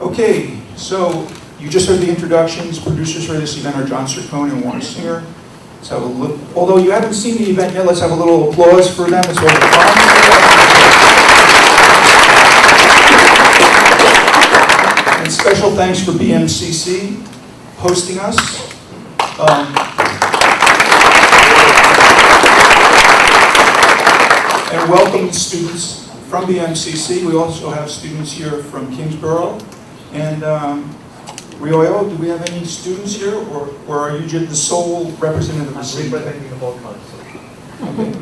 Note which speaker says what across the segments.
Speaker 1: Okay, so you just heard the introductions. Producers for this event are John Cerquone and Warren Singer. Let's have a look. Although you haven't seen the event yet, let's have a little applause for them. It's over fun. And special thanks for BMCC hosting us. And welcome students from BMCC. We also have students here from Kingsborough. And Rioyo, do we have any students here, or are you just the sole representative of the city?
Speaker 2: I'm representing the whole council.
Speaker 1: Okay.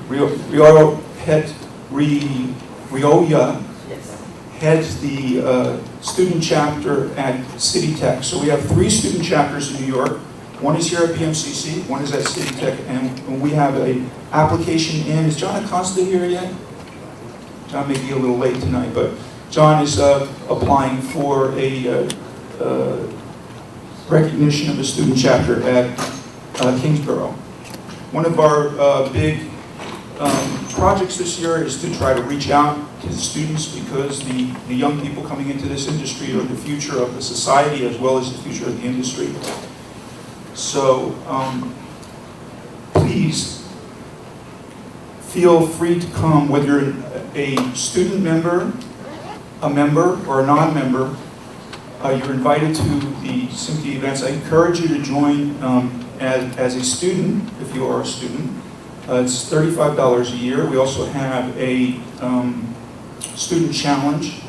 Speaker 1: Rioyo heads the student chapter at City Tech. So we have 3 student chapters in New York. One is here at BMCC, one is at City Tech, and we have an application in. Is John Acosta here yet? John may be a little late tonight, but John is applying for a recognition of the student chapter at Kingsborough. One of our big projects this year is to try to reach out to the students, because the young people coming into this industry are the future of the society as well as the future of the industry. So please feel free to come, whether you're a student member, a member, or a non-member. You're invited to the SMPTE events. I encourage you to join as a student, if you are a student. It's $35 a year. We also have a student challenge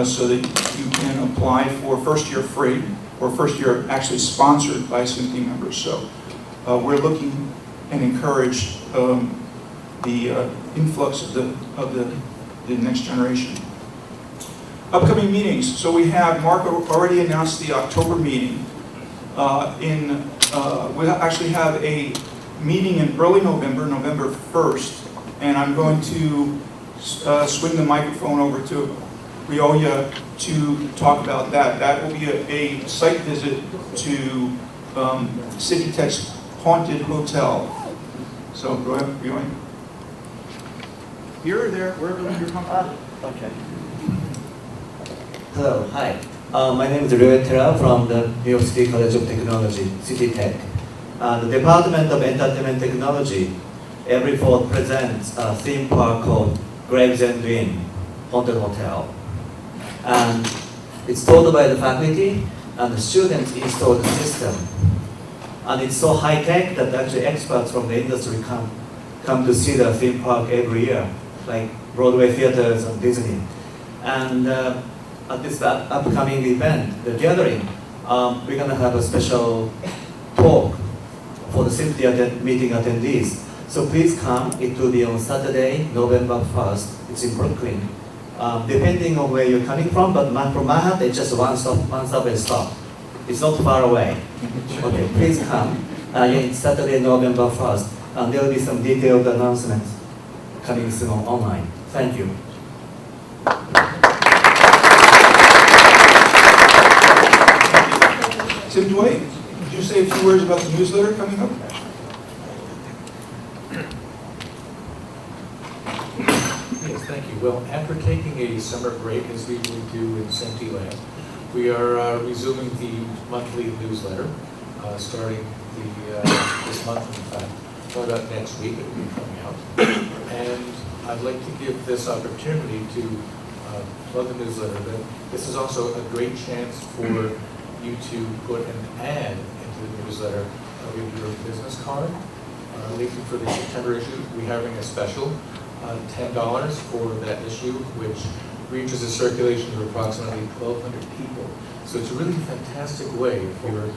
Speaker 1: so that you can apply for first year free, or first year actually sponsored by SMPTE members. So we're looking and encourage the influx of the next generation. Upcoming meetings. So we have, Mark already announced the October meeting. We'll actually have a meeting in early November, November 1st, and I'm going to swing the microphone over to Rioyo to talk about that. That will be a site visit to City Tech's haunted hotel. So go ahead, Rioyo. Here or there, wherever you're comfortable.
Speaker 3: Okay. Hello, hi. My name is Redera from the New York City College of Technology, City Tech. The Department of Entertainment Technology every fall presents a theme park called Graves and Dream Haunted Hotel. And it's taught by the faculty, and the students install the system. And it's so high tech that actually experts from the industry come to see the theme park every year, like Broadway theaters and Disney. And at this upcoming event, the gathering, we're going to have a special talk for the SMPTE meeting attendees. So please come. It will be on Saturday, November 1st. It's in Brooklyn. Depending on where you're coming from, but from Manhattan, it's just one subway stop. It's not far away. Okay, please come. It's Saturday, November 1st. And there will be some detailed announcements coming soon online. Thank you.
Speaker 1: Tim Dwight, could you say a few words about the newsletter coming up?
Speaker 2: Yes, thank you. Well, after taking a summer break, as we usually do in SMPTE Land, we are resuming the monthly newsletter, starting this month, in fact. Probably about next week it will be coming out. And I'd like to give this opportunity to plug the newsletter. But this is also a great chance for you to put an ad into the newsletter with your business card. Leaving for the September issue, we're having a special $10 for that issue, which reaches a circulation of approximately 1,200 people. So it's a really fantastic way if you're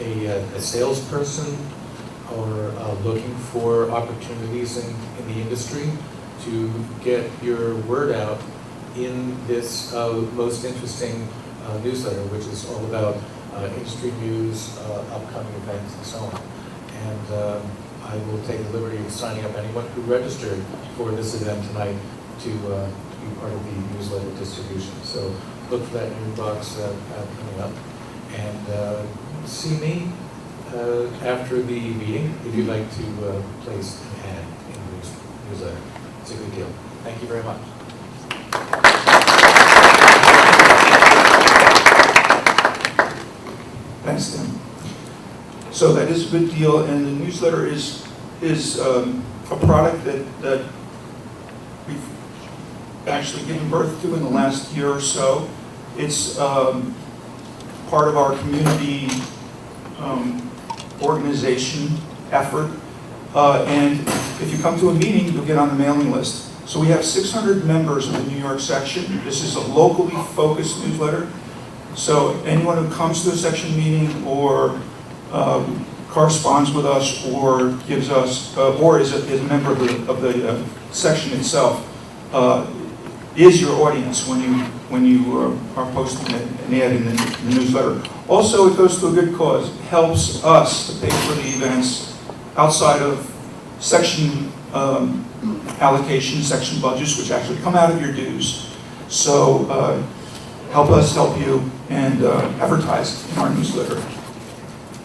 Speaker 2: a salesperson or looking for opportunities in the industry to get your word out in this most interesting newsletter, which is all about industry news, upcoming events, and so on. And I will take the liberty of signing up anyone who registered for this event tonight to be part of the newsletter distribution. So look for that in your box coming up. And see me after the meeting if you'd like to place an ad in the newsletter. It's a good deal. Thank you very much.
Speaker 1: Thanks, Tim. So that is a good deal, and the newsletter is a product that we've actually given birth to in the last year or so. It's part of our community organization effort, and if you come to a meeting, you'll get on the mailing list. So we have 600 members in the New York section. This is a locally focused newsletter. So anyone who comes to a section meeting or corresponds with us or gives us, or is a member of the section itself, is your audience when you are posting an ad in the newsletter. Also, it goes to a good cause. It helps us to pay for the events outside of section allocations, section budgets, which actually come out of your dues. So help us help you and advertise in our newsletter.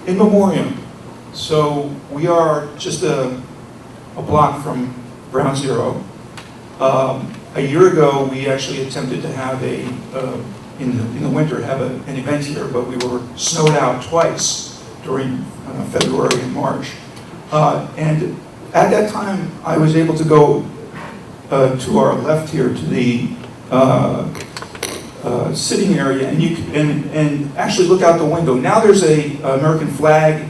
Speaker 1: In memoriam. So we are just a block from Ground Zero. A year ago, we actually attempted to have in the winter, have an event here, but we were snowed out twice during February and March. And at that time, I was able to go to our left here to the sitting area, and you and actually look out the window. Now there's a American flag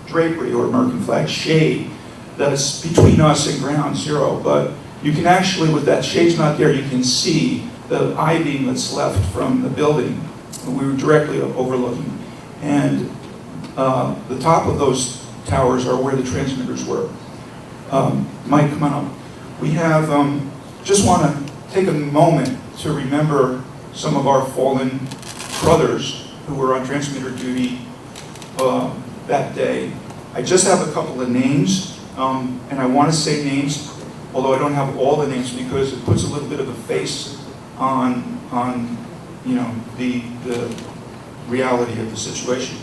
Speaker 1: drapery or American flag shade that's between us and Ground Zero, but you can actually, with that shade's not there, you can see the I-beam that's left from the building. We were directly overlooking. And the top of those towers are where the transmitters were. Mike, come on up. We have, just want to take a moment to remember some of our fallen brothers who were on transmitter duty that day. I just have a couple of names, and I want to say names, although I don't have all the names because it puts a little bit of a face on you know, the reality of the situation.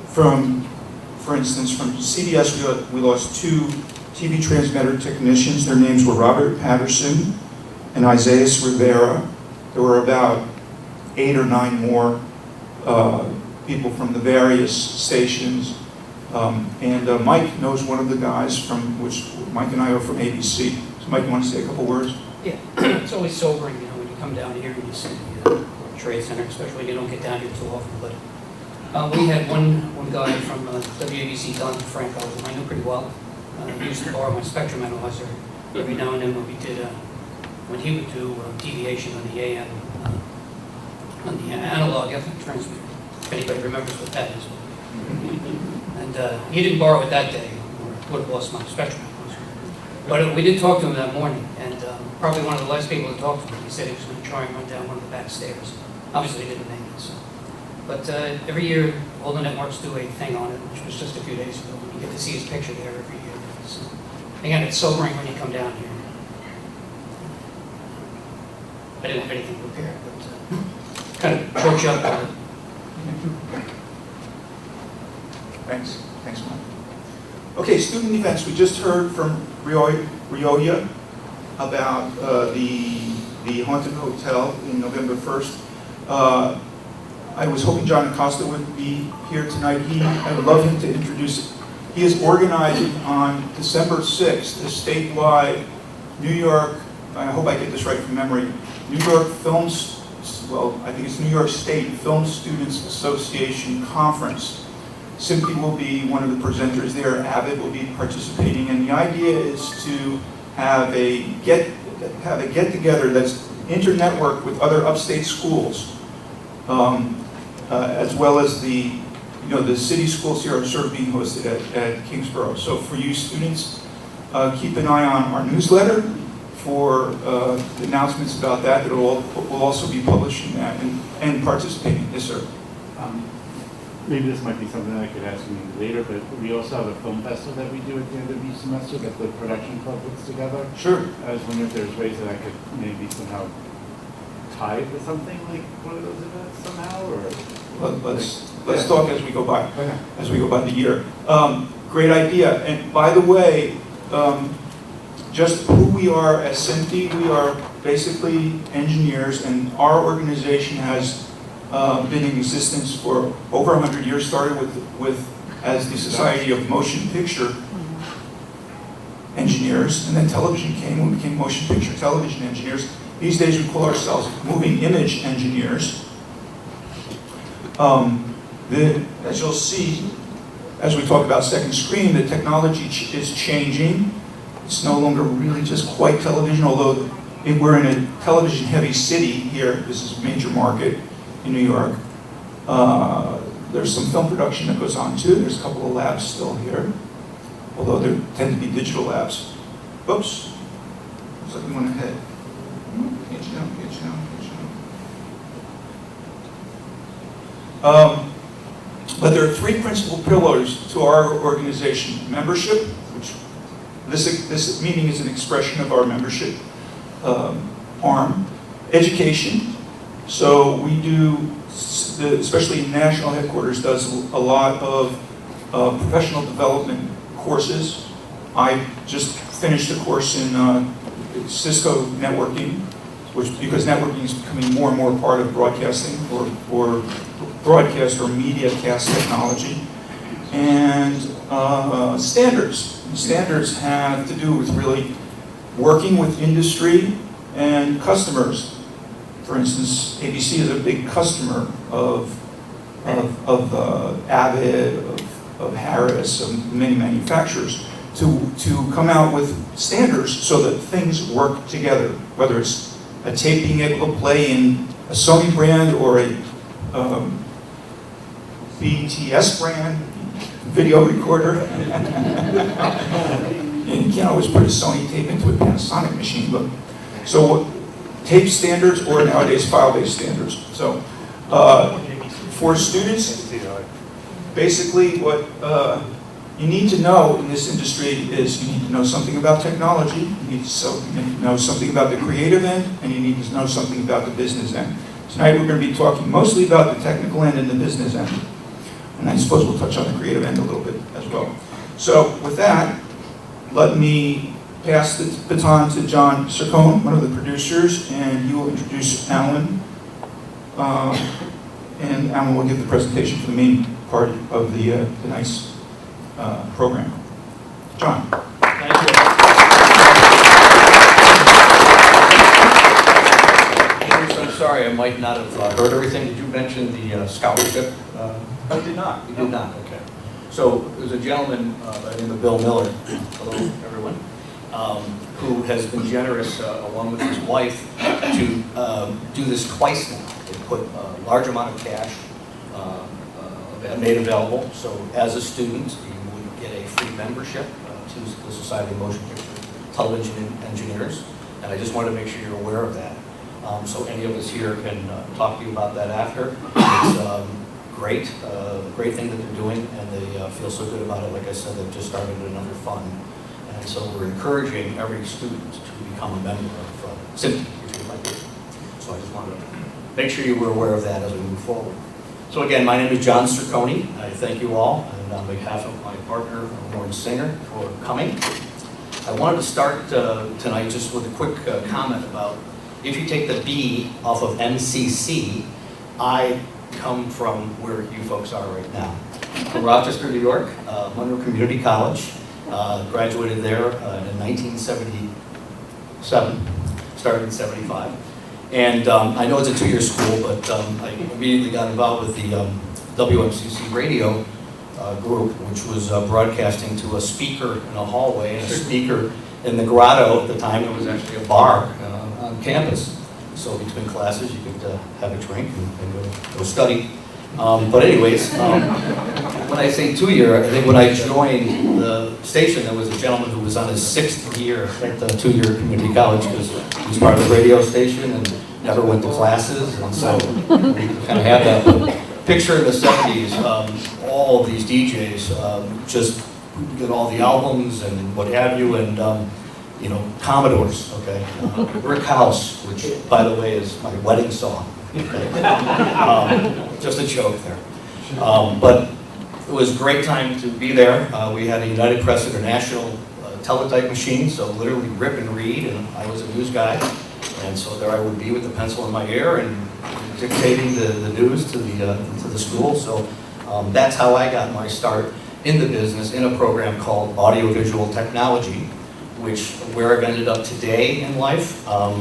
Speaker 1: For instance, from CBS, we lost two TV transmitter technicians. Their names were Robert Patterson and Isaias Rivera. There were about 8 or 9 more people from the various stations. And Mike knows one of the guys from which Mike and I are from ABC. So Mike, you want to say a couple words?
Speaker 4: Yeah, it's always sobering, you know, when you come down here and you see the Trade Center, especially when you don't get down here too often. But we had one guy from WABC, Don Franco, who I knew pretty well. He used to borrow my spectrum analyzer every now and then when we did, when he would do deviation on the AM, on the analog FM transmitter. If anybody remembers what that is. And he didn't borrow it that day, or would have lost my spectrum analyzer. But we did talk to him that morning, and probably one of the last people to talk to him. He said he was going to try and run down one of the back stairs. Obviously, he didn't make it. So. But every year, all the networks do a thing on it, which was just a few days ago. You get to see his picture there every year. So, again, it's sobering when you come down here. I didn't have anything prepared, but kind of choked you up on it.
Speaker 1: Thanks, Mike. Okay, student events. We just heard from Rioya about the Haunted Hotel in November 1st. I was hoping John Acosta would be here tonight. I would love him to introduce it. He is organizing on December 6th a statewide New York, I hope I get this right from memory, New York Films, well, I think it's New York State Film Students Association Conference. SMPTE will be one of the presenters there. Avid will be participating, and the idea is to have a get-together that's inter-networked with other upstate schools, as well as the city schools here are sort of being hosted at Kingsborough. So for you students, keep an eye on our newsletter for announcements about that. We'll also be publishing that and participating. Yes, sir.
Speaker 5: Maybe this might be something I could ask you later, but we also have a film festival that we do at the end of each semester that the production club puts together.
Speaker 1: Sure.
Speaker 5: I was wondering if there's ways that I could maybe somehow tie it to something like one of those events somehow, or
Speaker 1: let's talk as we go by.
Speaker 5: Okay.
Speaker 1: As we go by the year. Great idea. And by the way, just who we are at SMPTE, we are basically engineers, and our organization has been in existence for over 100 years, started as the Society of Motion Picture Engineers, and then television came and we became motion picture television engineers. These days we call ourselves moving image engineers. As you'll see, as we talk about second screen, the technology is changing. It's no longer really just quite television, although we're in a television-heavy city here. This is a major market in New York. There's some film production that goes on too. There's a couple of labs still here, although there tend to be digital labs. Oops, looks like we went ahead. Can't you down, can't you down, can't you down. But there are three principal pillars to our organization. Membership, which this meeting is an expression of our membership arm. Education, so we do, especially national headquarters does a lot of professional development courses. I just finished a course in Cisco networking, because networking is becoming more and more part of broadcasting or broadcast or media cast technology. And standards. Standards have to do with really working with industry and customers. For instance, ABC is a big customer of Avid, of Harris, of many manufacturers, to come out with standards so that things work together, whether it's a tape being able to play in a Sony brand or a BTS brand video recorder. And you can't always put a Sony tape into a Panasonic machine, but so tape standards or nowadays file-based standards. So for students, basically what you need to know in this industry is you need to know something about technology, you need to know something about the creative end, and you need to know something about the business end. Tonight we're going to be talking mostly about the technical end and the business end. And I suppose we'll touch on the creative end a little bit as well. So with that, let me pass the baton to John Cerquone, one of the producers, and he will introduce Alan. And Alan will give the presentation for the main part of the nice program. John.
Speaker 6: Thank you. James, I'm sorry, I might not have heard everything. Did you mention the scholarship?
Speaker 1: I did not.
Speaker 6: You did not, okay. So there's a gentleman by the name of Bill Miller, hello everyone, who has been generous along with his wife to do this twice now. They put a large amount of cash made available, so as a student you would get a free membership to the Society of Motion Picture Television Engineers, and I just wanted to make sure you're aware of that. So any of us here can talk to you about that after. It's great, great thing that they're doing, and they feel so good about it. Like I said, they've just started another fund, and so we're encouraging every student to become a member of SMPTE, if you'd like to. So I just wanted to make sure you were aware of that as we move forward. So again, my name is John Cerquone. I thank you all, and on behalf of my partner, Warren Singer, for coming. I wanted to start tonight just with a quick comment about, if you take the B off of MCC, I come from where you folks are right now. From Rochester, New York, Monroe Community College, graduated there in 1977, started in 75. And I know it's a two-year school, but I immediately got involved with the WMCC radio group, which was broadcasting to a speaker in a hallway and a speaker in the grotto. At the time, it was actually a bar on campus. So between classes, you could have a drink and go study. But anyways, when I say two-year, I think when I joined the station, there was a gentleman who was on his 6th year at the two-year community college, because he was part of the radio station and never went to classes. And so we kind of had that picture in the 70s, all of these DJs just get all the albums and what have you, and you know, Commodores, okay? Brick House, which, by the way, is my wedding song. Okay? Just a joke there. But it was a great time to be there. We had a United Press International teletype machine, so literally rip and read, and I was a news guy. And so there I would be with the pencil in my ear and dictating the news to the school. So that's how I got my start in the business in a program called Audiovisual Technology, where I've ended up today in life. I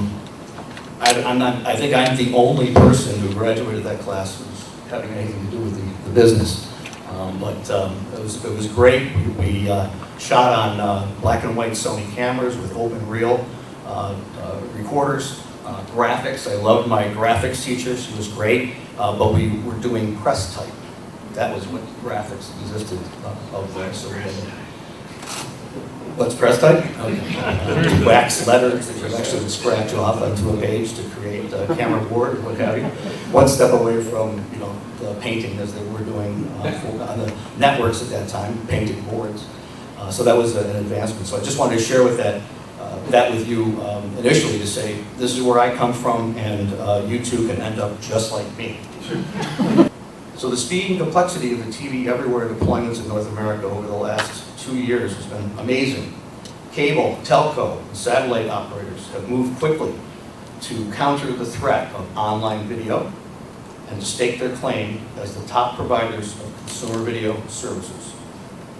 Speaker 6: think I'm the only person who graduated that class who's having anything to do with the business. It was great. We shot on black and white Sony cameras with open reel recorders, graphics. I loved my graphics teacher. She was great. But we were doing press type. That was what graphics existed of there. So we had what's press type? Okay. Wax letters that you actually would scratch off onto a page to create a camera board or what have you. One step away from the painting as they were doing on the networks at that time, painted boards. So that was an advancement. So I just wanted to share that with you initially to say this is where I come from, and you too can end up just like me. So the speed and complexity of the TV everywhere deployments in North America over the last 2 years has been amazing. Cable, telco, and satellite operators have moved quickly to counter the threat of online video and to stake their claim as the top providers of consumer video services.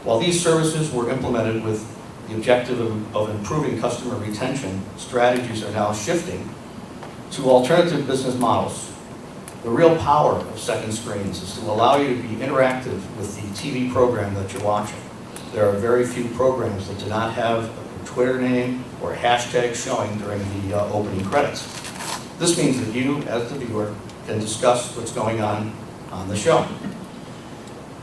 Speaker 6: While these services were implemented with the objective of improving customer retention, strategies are now shifting to alternative business models. The real power of second screens is to allow you to be interactive with the TV program that you're watching. There are very few programs that do not have a Twitter name or a hashtag showing during the opening credits. This means that you, as the viewer, can discuss what's going on the show.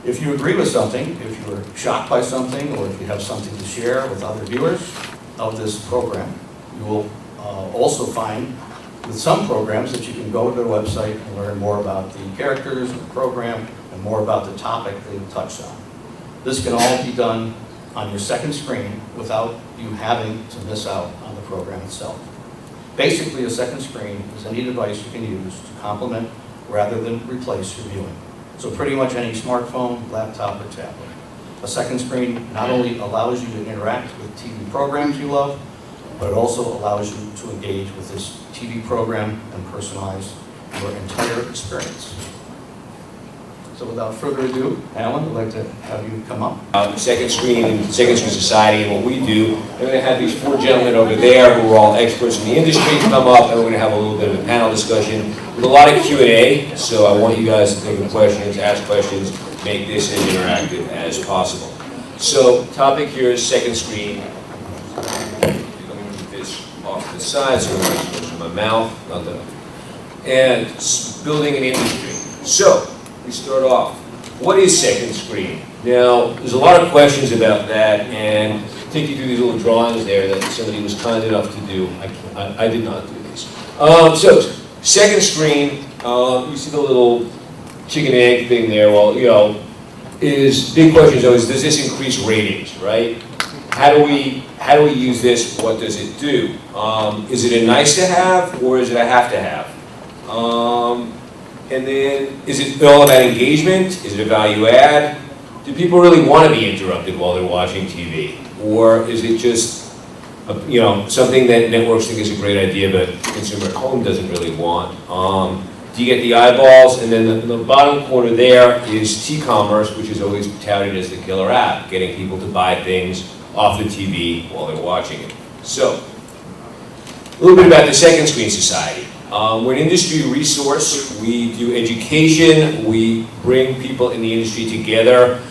Speaker 6: If you agree with something, if you're shocked by something, or if you have something to share with other viewers of this program, you will also find with some programs that you can go to their website and learn more about the characters of the program and more about the topic they've touched on. This can all be done on your second screen without you having to miss out on the program itself. Basically, a second screen is any device you can use to complement rather than replace your viewing. So pretty much any smartphone, laptop, or tablet. A second screen not only allows you to interact with TV programs you love, but it also allows you to engage with this TV program and personalize your entire experience. So without further ado, Alan, I'd like to have you come up.
Speaker 7: Second Screen Society, and what we do, we're going to have these 4 gentlemen over there who are all experts in the industry come up, and we're going to have a little bit of a panel discussion with a lot of Q&A, so I want you guys to think of questions, ask questions, make this as interactive as possible. So, topic here is second screen. Let me move this off to the side so it goes from my mouth, not that. And building an industry. So, we start off. What is second screen? Now, there's a lot of questions about that, and I'll take you through these little drawings there that somebody was kind enough to do. I did not do these. So, second screen, you see the little chicken and egg thing there. Well, big question is always, does this increase ratings, right? How do we use this? What does it do? Is it a nice to have, or is it a have to have? And then, is it all about engagement? Is it a value add? Do people really want to be interrupted while they're watching TV? Or is it just, something that networks think is a great idea, but the consumer at home doesn't really want? Do you get the eyeballs? And then in the bottom corner there is T-commerce, which is always touted as the killer app, getting people to buy things off the TV while they're watching it. So, a little bit about the Second Screen Society. We're an industry resource. We do education. We bring people in the industry together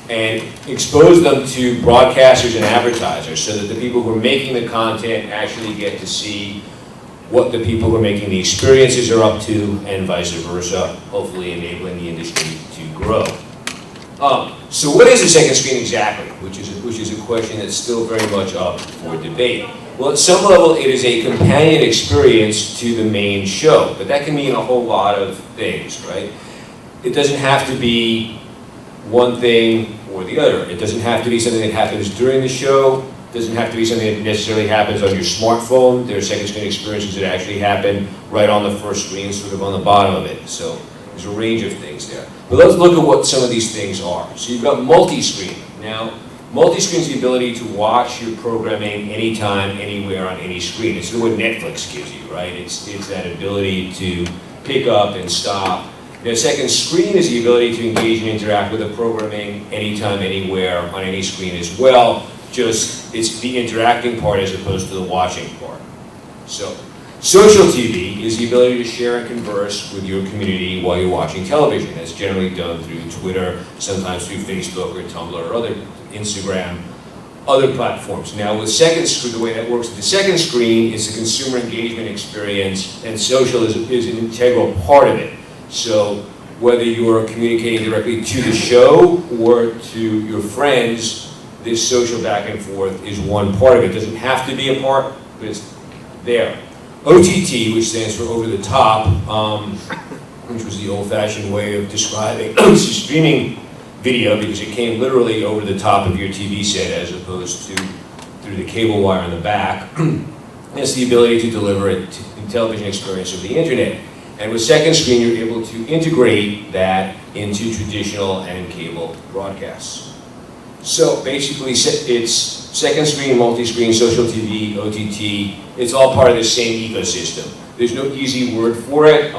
Speaker 7: and expose them to broadcasters and advertisers so that the people who are making the content actually get to see what the people who are making the experiences are up to, and vice versa, hopefully enabling the industry to grow. So what is a second screen exactly? Which is a question that's still very much up for debate. Well, at some level, it is a companion experience to the main show, but that can mean a whole lot of things, right? It doesn't have to be one thing or the other. It doesn't have to be something that happens during the show. It doesn't have to be something that necessarily happens on your smartphone. There are second screen experiences that actually happen right on the first screen, sort of on the bottom of it. So there's a range of things there. But let's look at what some of these things are. So you've got multi-screen. Now, Multi-screen is the ability to watch your programming anytime, anywhere, on any screen. It's what Netflix gives you, right? It's that ability to pick up and stop. The second screen is the ability to engage and interact with the programming anytime, anywhere, on any screen as well. Just, it's the interacting part as opposed to the watching part. So, social TV is the ability to share and converse with your community while you're watching television. That's generally done through Twitter, sometimes through Facebook or Tumblr or other Instagram, other platforms. Now with second screen, the way that works with the second screen is the consumer engagement experience, and social is an integral part of it. So whether you're communicating directly to the show or to your friends, this social back and forth is one part of it. It doesn't have to be a part, but it's there. OTT, which stands for over the top, which was the old-fashioned way of describing streaming video, because it came literally over the top of your TV set as opposed to through the cable wire in the back. It's the ability to deliver a television experience of the internet. And with second screen, you're able to integrate that into traditional and cable broadcasts. So basically, it's second screen, multi-screen, social TV, OTT. It's all part of the same ecosystem. There's no easy word for it.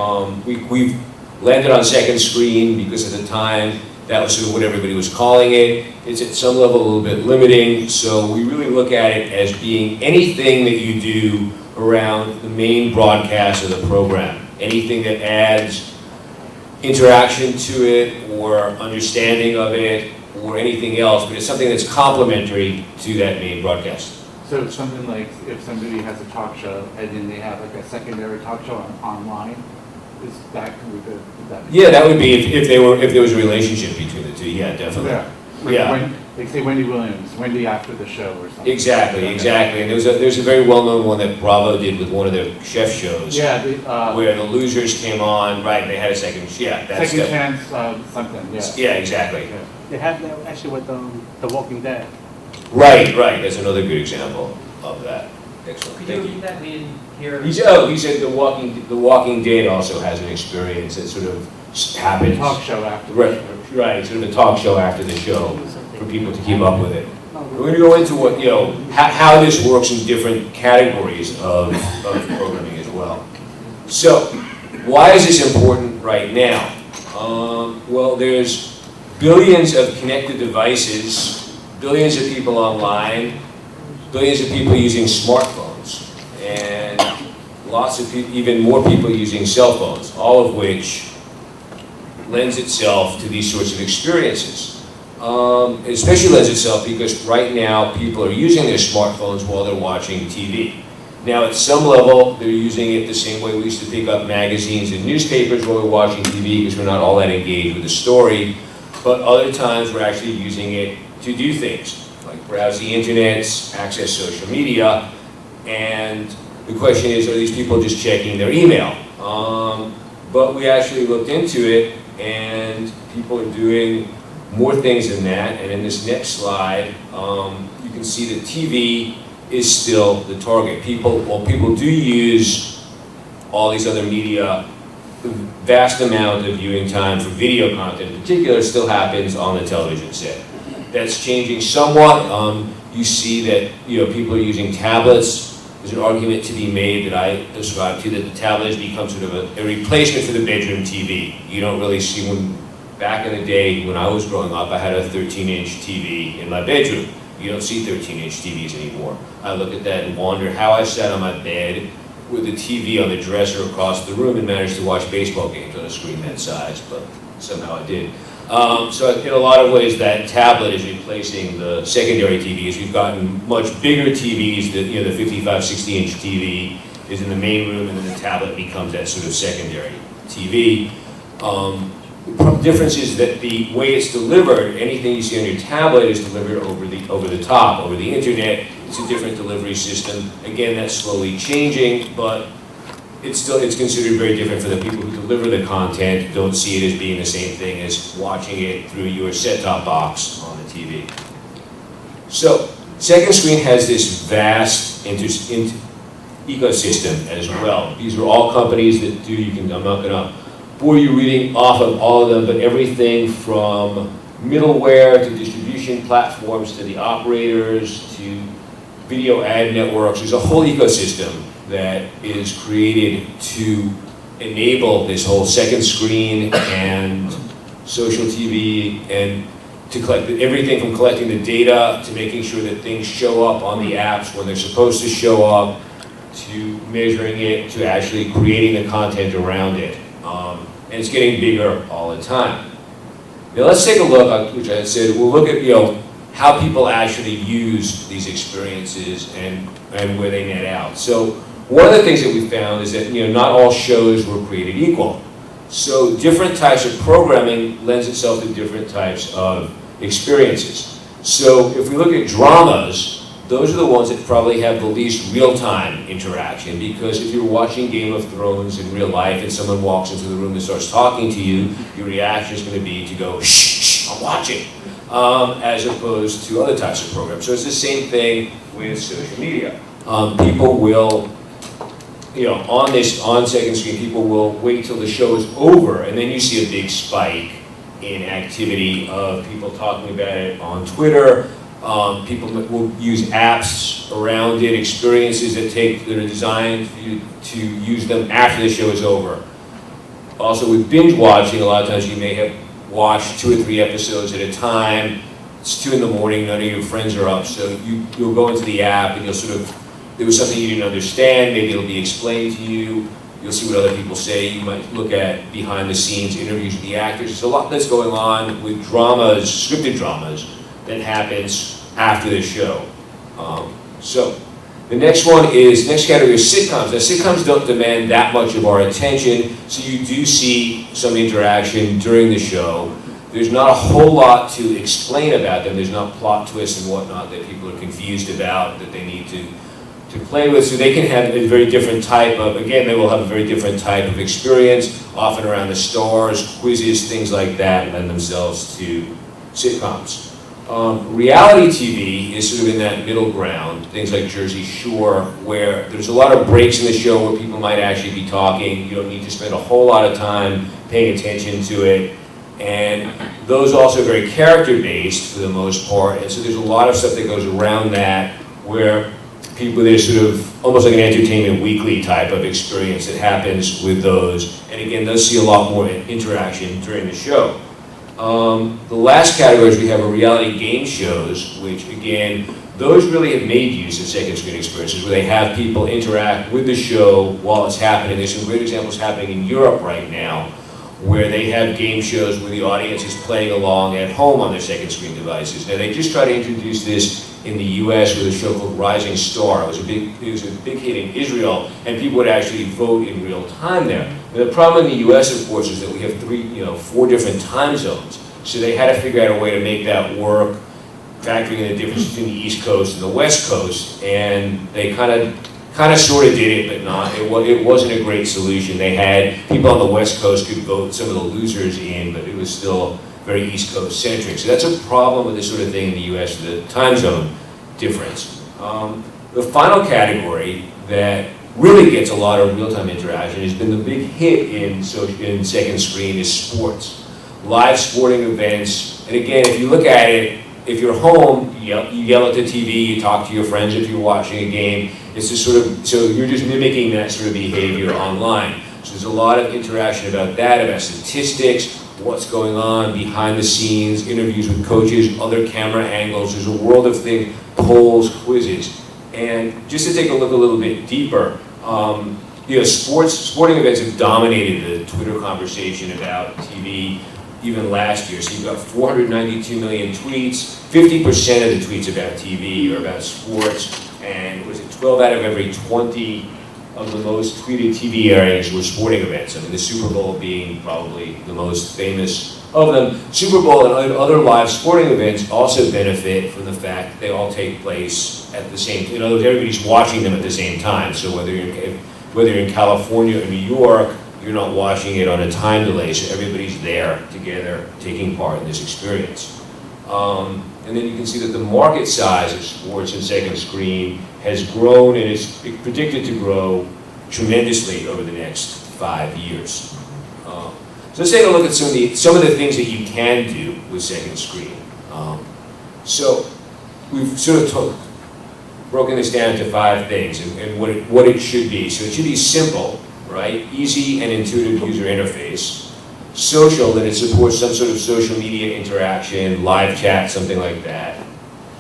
Speaker 7: We've landed on second screen because at the time, that was sort of what everybody was calling it. It's at some level a little bit limiting, so we really look at it as being anything that you do around the main broadcast of the program. Anything that adds interaction to it or understanding of it or anything else, but it's something that's complementary to that main broadcast.
Speaker 5: So it's something like if somebody has a talk show and then they have like a secondary talk show online, is that can be good?
Speaker 7: Yeah, that would be if there was a relationship between the two. Yeah, definitely.
Speaker 5: Yeah. Like
Speaker 7: Yeah.
Speaker 5: Like say Wendy Williams, Wendy after the show or something.
Speaker 7: Exactly. And there's a very well-known one that Bravo did with one of their chef shows.
Speaker 5: Yeah.
Speaker 7: Where the losers came on, right? They had a second. Yeah, that's
Speaker 5: second chance something. Yeah.
Speaker 7: Yeah, exactly.
Speaker 5: Yeah.
Speaker 8: They have that actually with The Walking Dead.
Speaker 7: Right. That's another good example of that. Excellent.
Speaker 4: Could you
Speaker 7: Thank you.
Speaker 4: repeat that? We didn't hear.
Speaker 7: He said The Walking Dead also has an experience that sort of happens.
Speaker 5: Talk show after.
Speaker 7: Right. Right. Sort of a talk show after the show for people to keep up with it. We're going to go into what how this works in different categories of programming as well. So, why is this important right now? Well, there's billions of connected devices, billions of people online, billions of people using smartphones, and lots of people, even more people using cell phones, all of which lends itself to these sorts of experiences. It especially lends itself because right now people are using their smartphones while they're watching TV. Now at some level they're using it the same way we used to pick up magazines and newspapers while we're watching TV because we're not all that engaged with the story, but other times we're actually using it to do things like browse the internet, access social media, and the question is, are these people just checking their email? But we actually looked into it, and people are doing more things than that. And in this next slide, you can see that TV is still the target. While people do use all these other media, the vast amount of viewing time for video content in particular still happens on the television set. That's changing somewhat. You see that people are using tablets. There's an argument to be made that I ascribe to that the tablet has become sort of a replacement for the bedroom TV. You don't really see back in the day when I was growing up, I had a 13-inch TV in my bedroom. You don't see 13-inch TVs anymore. I look at that and wonder how I sat on my bed with the TV on the dresser across the room and managed to watch baseball games on a screen that size, but somehow I did. So in a lot of ways, that tablet is replacing the secondary TVs. We've gotten much bigger TVs. The 55, 60-inch TV is in the main room, and then the tablet becomes that sort of secondary TV. The difference is that the way it's delivered, anything you see on your tablet is delivered over the top, over the internet. It's a different delivery system. Again, that's slowly changing, but it's considered very different for the people who deliver the content, don't see it as being the same thing as watching it through your set-top box on the TV. So, second screen has this vast ecosystem as well. These are all companies that do, I'm not gonna bore you reading off of all of them, but everything from middleware to distribution platforms to the operators to video ad networks. There's a whole ecosystem that is created to enable this whole second screen and social TV, and to collect everything from collecting the data to making sure that things show up on the apps when they're supposed to show up, to measuring it, to actually creating the content around it. And it's getting bigger all the time. Now let's take a look, which I said, we'll look at how people actually use these experiences and where they net out. So one of the things that we found is that not all shows were created equal. So different types of programming lends itself to different types of experiences. So if we look at dramas, those are the ones that probably have the least real-time interaction, because if you're watching Game of Thrones in real life and someone walks into the room and starts talking to you, your reaction is going to be to go, shh, shh, I'm watching, as opposed to other types of programs. So it's the same thing with social media. People will, on second screen, people will wait till the show is over, and then you see a big spike in activity of people talking about it on Twitter. People will use apps around it, experiences that are designed for you to use them after the show is over. Also with binge watching, a lot of times you may have watched 2 or 3 episodes at a time. It's 2 in the morning, none of your friends are up, so you'll go into the app and there was something you didn't understand, maybe it'll be explained to you. You'll see what other people say. You might look at behind the scenes interviews with the actors. There's a lot that's going on with dramas, scripted dramas, that happens after the show. So the next category is sitcoms. Now sitcoms don't demand that much of our attention, so you do see some interaction during the show. There's not a whole lot to explain about them. There's not plot twists and whatnot that people are confused about that they need to play with. So they can have a very different type of, again, they will have a very different type of experience, often around the stars, quizzes, things like that lend themselves to sitcoms. Reality TV is sort of in that middle ground, things like Jersey Shore, where there's a lot of breaks in the show where people might actually be talking. You don't need to spend a whole lot of time paying attention to it. And those also are very character-based for the most part. And so there's a lot of stuff that goes around that where there's sort of almost like an Entertainment Weekly type of experience that happens with those. And again, those see a lot more interaction during the show. The last categories we have are reality game shows, which again, those really have made use of second screen experiences where they have people interact with the show while it's happening. There's some great examples happening in Europe right now where they have game shows where the audience is playing along at home on their second screen devices. Now they just tried to introduce this in the US with a show called Rising Star. It was a big hit in Israel, and people would actually vote in real time there. And the problem in the US, of course, is that we have 4 different time zones. So they had to figure out a way to make that work, factoring in the difference between the East Coast and the West Coast, and they kind of sort of did it, but not. It wasn't a great solution. They had people on the West Coast could vote some of the losers in, but it was still very East Coast centric. So that's a problem with this sort of thing in the US, the time zone difference. The final category that really gets a lot of real-time interaction has been the big hit in second screen is sports. Live sporting events, and again, if you look at it, if you're home, you yell at the TV, you talk to your friends if you're watching a game. It's just so you're just mimicking that sort of behavior online. So there's a lot of interaction about that, about statistics, what's going on behind the scenes, interviews with coaches, other camera angles. There's a world of things, polls, quizzes. And just to take a look a little bit deeper, sporting events have dominated the Twitter conversation about TV even last year. So you've got 492 million tweets, 50% of the tweets about TV are about sports, and was it 12 out of every 20 of the most tweeted TV areas were sporting events. I mean, the Super Bowl being probably the most famous of them. Super Bowl and other live sporting events also benefit from the fact that they all take place at the same time. In other words, everybody's watching them at the same time. So whether you're in California or New York, you're not watching it on a time delay, so everybody's there together taking part in this experience. And then you can see that the market size of sports and second screen has grown, and is predicted to grow tremendously over the next 5 years. So let's take a look at some of the things that you can do with second screen. So we've sort of broken this down to 5 things and what it should be. So it should be simple, right? Easy and intuitive user interface. Social, that it supports some sort of social media interaction, live chat, something like that.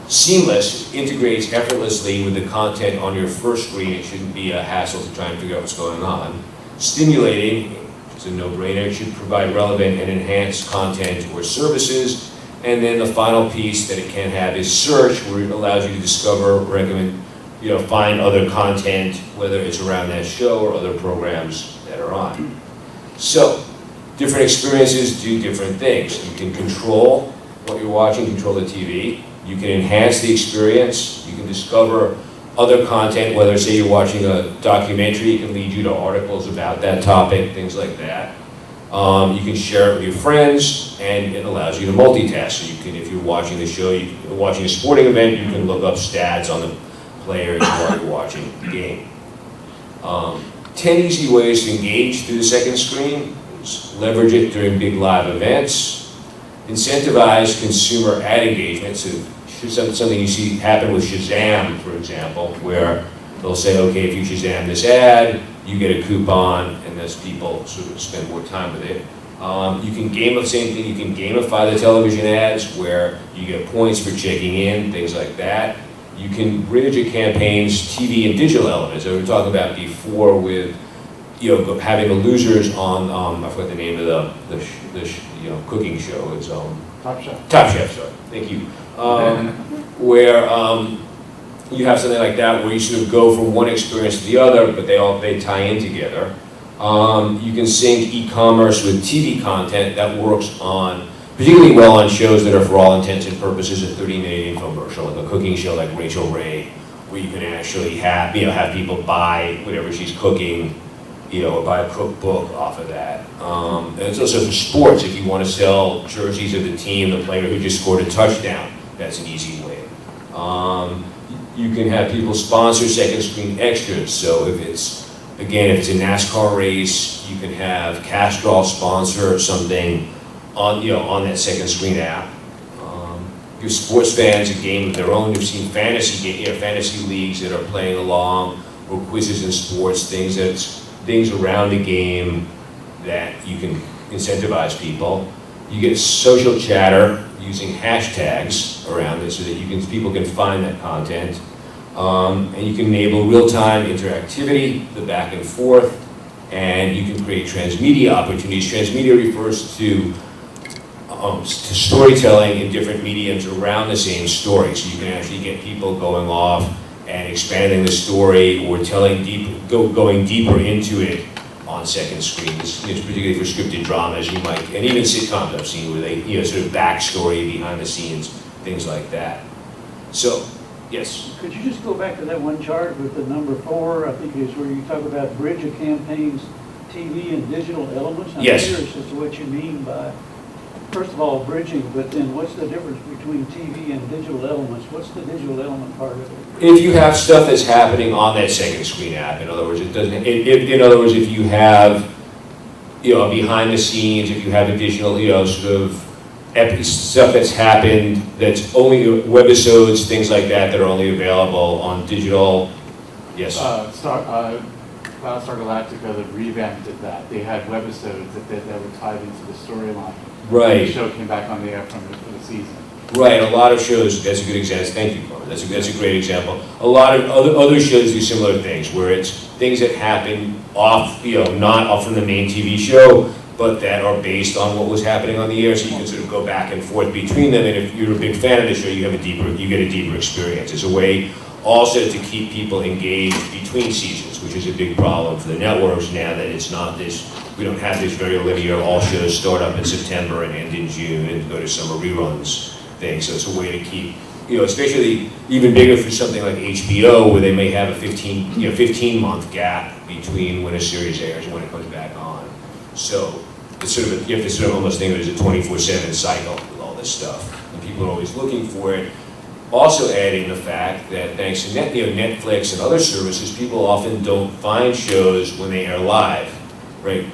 Speaker 7: Seamless, integrates effortlessly with the content on your first screen. It shouldn't be a hassle to try and figure out what's going on. Stimulating, it's a no-brainer. It should provide relevant and enhanced content or services. And then the final piece that it can have is search, where it allows you to discover, recommend, find other content, whether it's around that show or other programs that are on. So, different experiences do different things. You can control what you're watching, control the TV. You can enhance the experience. You can discover other content, whether say you're watching a documentary, it can lead you to articles about that topic, things like that. You can share it with your friends, and it allows you to multitask. So you can, if you're watching the show, you're watching a sporting event, you can look up stats on the players while you're watching the game. 10 easy ways to engage through the second screen. Leverage it during big live events. Incentivize consumer ad engagement. So something you see happen with Shazam, for example, where they'll say, okay, if you Shazam this ad, you get a coupon, and as people sort of spend more time with it. You can gamify the television ads, where you get points for checking in, things like that. You can bridge a campaign's TV and digital elements, that we were talking about before with having the losers on, I forgot the name of the cooking show. It's
Speaker 5: Top Chef.
Speaker 7: Top Chef, sorry. Thank you. Where you have something like that, where you sort of go from one experience to the other, but they tie in together. You can sync e-commerce with TV content that works particularly well on shows that are, for all intents and purposes, a 30-minute infomercial, like a cooking show like Rachel Ray, where you can actually have people buy whatever she's cooking, or buy a cookbook off of that. And it's also for sports. If you want to sell jerseys of the team, the player who just scored a touchdown, that's an easy way. You can have people sponsor second screen extras. So if it's a NASCAR race, you can have Castrol sponsor something on that second screen app. Give sports fans a game of their own. You've seen fantasy leagues that are playing along, or quizzes in sports, things around the game that you can incentivize people. You get social chatter using hashtags around it so that people can find that content. And you can enable real-time interactivity, the back and forth, and you can create transmedia opportunities. Transmedia refers to storytelling in different mediums around the same story. So you can actually get people going off and expanding the story, or going deeper into it on second screen. It's particularly for scripted dramas, and even sitcoms I've seen, where they, sort of backstory, behind the scenes, things like that. So, yes?
Speaker 9: Could you just go back to that one chart with the number 4, I think is where you talk about bridge of campaigns, TV and digital elements?
Speaker 7: Yes.
Speaker 9: I'm curious as to what you mean by, first of all, bridging, but then what's the difference between TV and digital elements? What's the digital element part of it?
Speaker 7: If you have stuff that's happening on that second screen app, in other words, if you have, behind the scenes, if you have additional, sort of stuff that's happened, that's only webisodes, things like that are only available on digital. Yes.
Speaker 5: Battlestar Galactica, the revamp did that. They had webisodes that were tied into the storyline.
Speaker 7: Right.
Speaker 5: The show came back on the air for the season.
Speaker 7: Right, a lot of shows, that's a good example, thank you, Carmen, that's a great example. A lot of other shows do similar things, where it's things that happen off, not off from the main TV show, but that are based on what was happening on the air, so you can sort of go back and forth between them, and if you're a big fan of the show, you get a deeper experience. It's a way also to keep people engaged between seasons, which is a big problem for the networks now that it's not this, we don't have this very linear, all shows start up in September and end in June and go to summer reruns thing. So it's a way to keep, especially even bigger for something like HBO, where they may have a 15-month gap between when a series airs and when it comes back on. So it's sort of you have to sort of almost think of it as a 24/7 cycle with all this stuff, and people are always looking for it. Also adding the fact that thanks to Netflix and other services, people often don't find shows when they air live, right?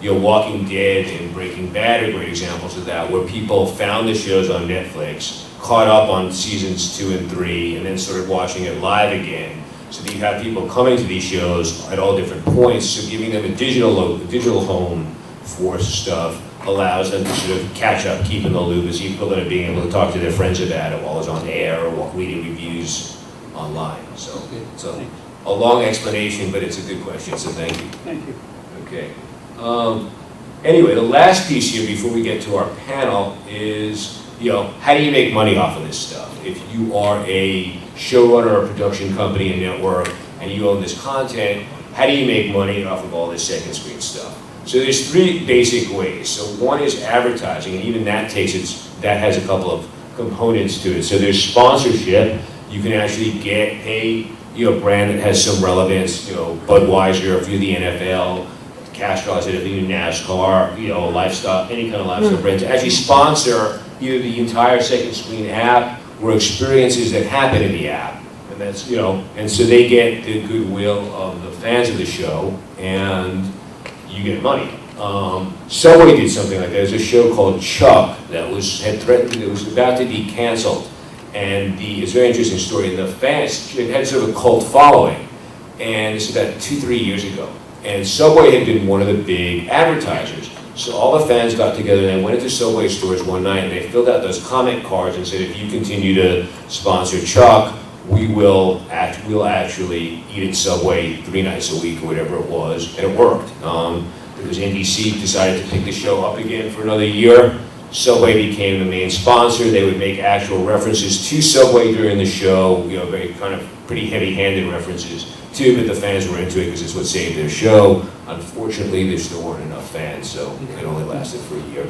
Speaker 7: Walking Dead and Breaking Bad are great examples of that, where people found the shows on Netflix, caught up on seasons 2 and 3, and then started watching it live again. So that you have people coming to these shows at all different points, so giving them a digital home for stuff allows them to sort of catch up, keep in the loop, as the equivalent of being able to talk to their friends about it while it's on air or while reading reviews online. So it's a long explanation, but it's a good question, so thank you.
Speaker 9: Thank you.
Speaker 7: Okay. Anyway, the last piece here before we get to our panel is, how do you make money off of this stuff? If you are a showrunner or production company and network and you own this content, how do you make money off of all this second screen stuff? So there's 3 basic ways. So one is advertising, and even that has a couple of components to it. So there's sponsorship. You can actually get a brand that has some relevance, Budweiser if you're the NFL, Castrol if you're NASCAR, lifestyle, any kind of lifestyle brand, to actually sponsor either the entire second screen app or experiences that happen in the app. And that's, and so they get the goodwill of the fans of the show, and you get money. Subway did something like that. There's a show called Chuck that was about to be canceled. And it's a very interesting story. And the fans, it had sort of a cult following. And it's about 2-3 years ago. And Subway had been one of the big advertisers. So all the fans got together and they went into Subway stores one night and they filled out those comment cards and said, if you continue to sponsor Chuck, we'll actually eat at Subway 3 nights a week or whatever it was. And it worked. Because NBC decided to pick the show up again for another year. Subway became the main sponsor. They would make actual references to Subway during the show, very kind of pretty heavy-handed references too, but the fans were into it because it's what saved their show. Unfortunately, there still weren't enough fans, so it only lasted for a year.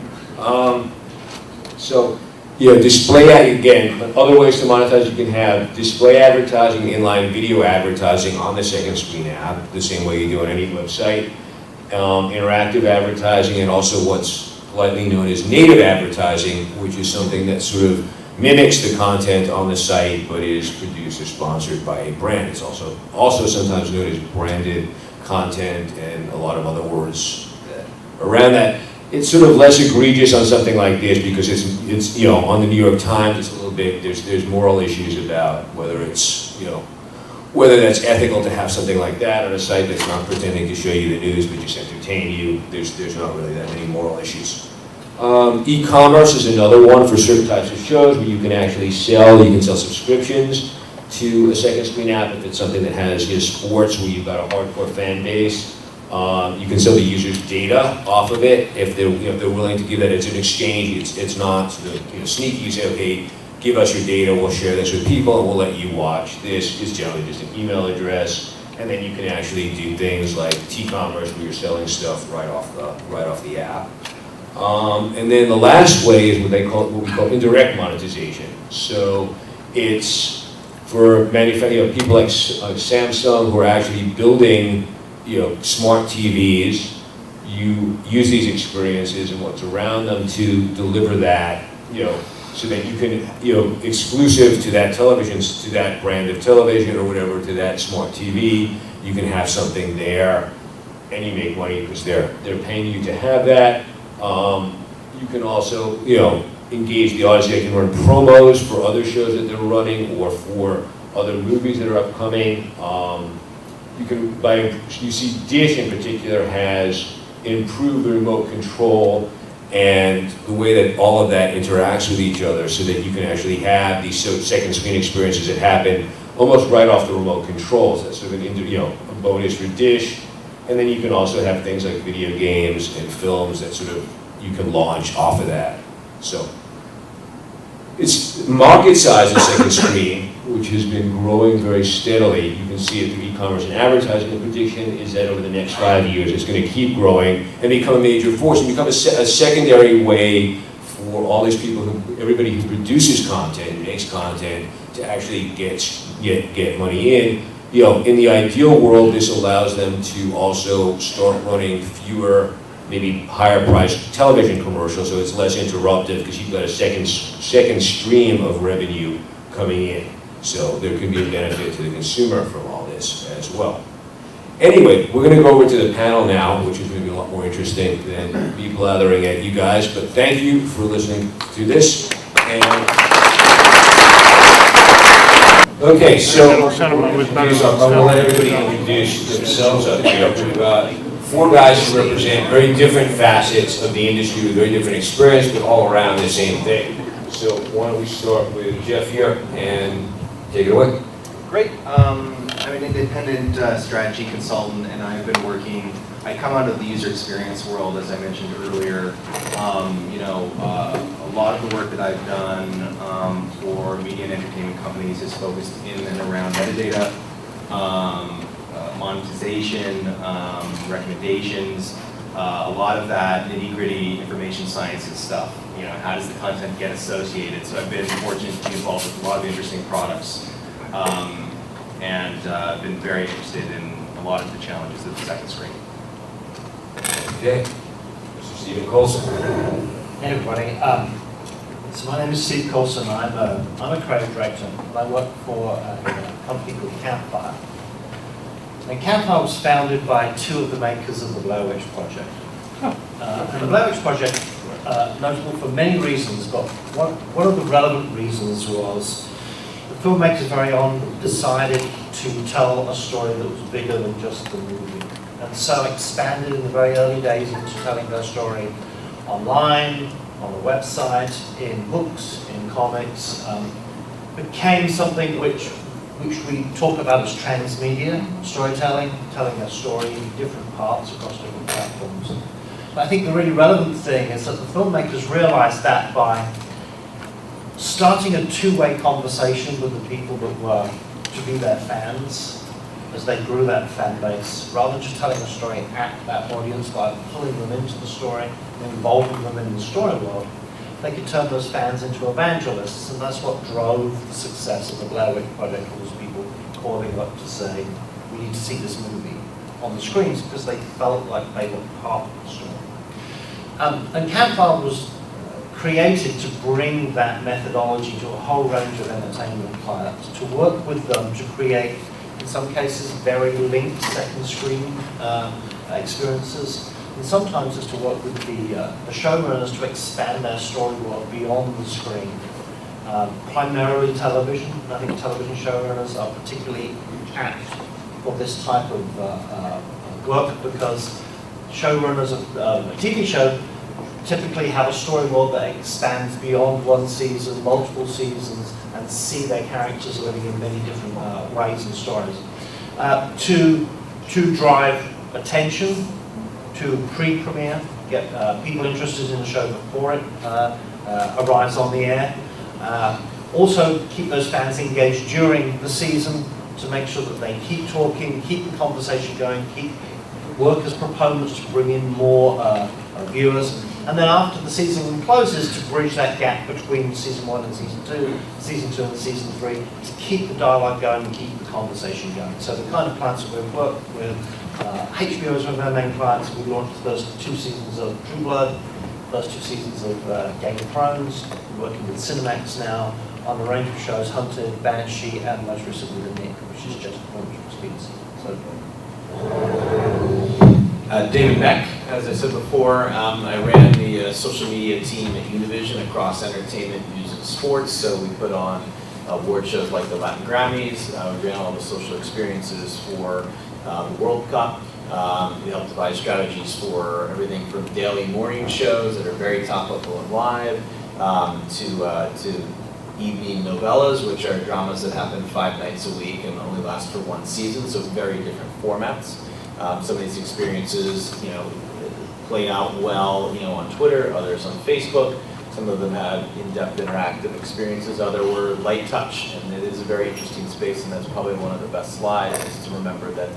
Speaker 7: Display, again, other ways to monetize, you can have display advertising, inline video advertising on the second screen app, the same way you do on any website. Interactive advertising, and also what's politely known as native advertising, which is something that sort of mimics the content on the site but is produced or sponsored by a brand. It's also sometimes known as branded content and a lot of other words around that. It's sort of less egregious on something like this because it's on the New York Times, it's a little bit, there's moral issues about whether whether that's ethical to have something like that on a site that's not pretending to show you the news but just entertain you. There's not really that many moral issues. E-commerce is another one for certain types of shows where you can actually sell subscriptions to a second screen app if it's something that has sports where you've got a hardcore fan base. You can sell the user's data off of it if they're willing to give that. It's an exchange. It's not sort of sneaky. You say, okay, give us your data, we'll share this with people, and we'll let you watch. This is generally just an email address, and then you can actually do things like T-commerce where you're selling stuff right off the app. And then the last way is what we call indirect monetization. So it's for people like Samsung who are actually building smart TVs. You use these experiences and what's around them to deliver that, so that you can, exclusive to that television, to that brand of television or whatever, to that smart TV, you can have something there and you make money because they're paying you to have that. You can also, engage the audience. They can run promos for other shows that they're running or for other movies that are upcoming. You see Dish in particular has improved the remote control and the way that all of that interacts with each other so that you can actually have these second screen experiences that happen almost right off the remote controls. That's sort of a bonus for Dish. And then you can also have things like video games and films that sort of you can launch off of that. So it's market size of second screen, which has been growing very steadily. You can see it through e-commerce and advertising. The prediction is that over the next 5 years, it's going to keep growing and become a major force and become a secondary way for all these people, everybody who produces content, makes content, to actually get money in. In the ideal world, this allows them to also start running fewer, maybe higher priced television commercials, so it's less interruptive because you've got a second stream of revenue coming in. So there could be a benefit to the consumer from all this as well. Anyway, we're going to go over to the panel now, which is going to be a lot more interesting than me blathering at you guys. But thank you for listening to this. And okay, so I want to let everybody introduce themselves up here. We've got 4 guys who represent very different facets of the industry with very different experience, but all around the same thing. So why don't we start with Jeff here and take it away.
Speaker 10: Great. I'm an independent strategy consultant, and I've been working. I come out of the user experience world, as I mentioned earlier. A lot of the work that I've done for media and entertainment companies is focused in and around metadata, monetization, recommendations. A lot of that nitty-gritty information sciences stuff. How does the content get associated? So I've been fortunate to be involved with a lot of interesting products. And been very interested in a lot of the challenges of the second screen.
Speaker 7: Okay. Mr. Stephen Coulson.
Speaker 11: Hey everybody. So my name is Steve Coulson. I'm a creative director. I work for a company called Campfire. And Campfire was founded by 2 of the makers of the Blair Witch Project. And the Blair Witch Project, notable for many reasons, but one of the relevant reasons was the filmmakers very on decided to tell a story that was bigger than just the movie, and so expanded in the very early days into telling their story online, on the website, in books, in comics. Became something which we talk about as transmedia storytelling, telling a story in different parts across different platforms. But I think the really relevant thing is that the filmmakers realized that by starting a 2-way conversation with the people that were to be their fans as they grew that fan base, rather than just telling a story at that audience by pulling them into the story and involving them in the story world, they could turn those fans into evangelists, and that's what drove the success of the Blair Witch Project, was people calling up to say, we need to see this movie on the screens, because they felt like they were part of the story. And Campfire was created to bring that methodology to a whole range of entertainment clients, to work with them to create, in some cases, very linked second screen experiences, and sometimes it's to work with the showrunners to expand their story world beyond the screen. Primarily television. I think television showrunners are particularly apt for this type of work, because showrunners of a TV show typically have a story world that expands beyond one season, multiple seasons, and see their characters living in many different ways and stories. To drive attention, to pre-premiere, get people interested in the show before it arrives on the air. Also keep those fans engaged during the season to make sure that they keep talking, keep the conversation going, work as proponents to bring in more viewers. And then after the season closes, to bridge that gap between season 1 and season 2 and season 3, to keep the dialogue going and keep the conversation going. So the kind of clients that we've worked with, HBO is one of our main clients. We launched those 2 seasons of True Blood, those 2 seasons of Game of Thrones. We're working with Cinemax now on a range of shows, Hunted, Banshee, and most recently The Nick, which is just launched speeds.
Speaker 12: David Beck, as I said before, I ran the social media team at Univision across entertainment, news, and sports. So we put on award shows like the Latin Grammys. We ran all the social experiences for the World Cup. We helped devise strategies for everything from daily morning shows that are very topical and live to evening novellas, which are dramas that happen 5 nights a week and only last for 1 season, so very different formats. Some of these experiences, played out well, on Twitter, others on Facebook. Some of them had in-depth interactive experiences, others were light touch, and it is a very interesting space, and that's probably one of the best slides, is to remember that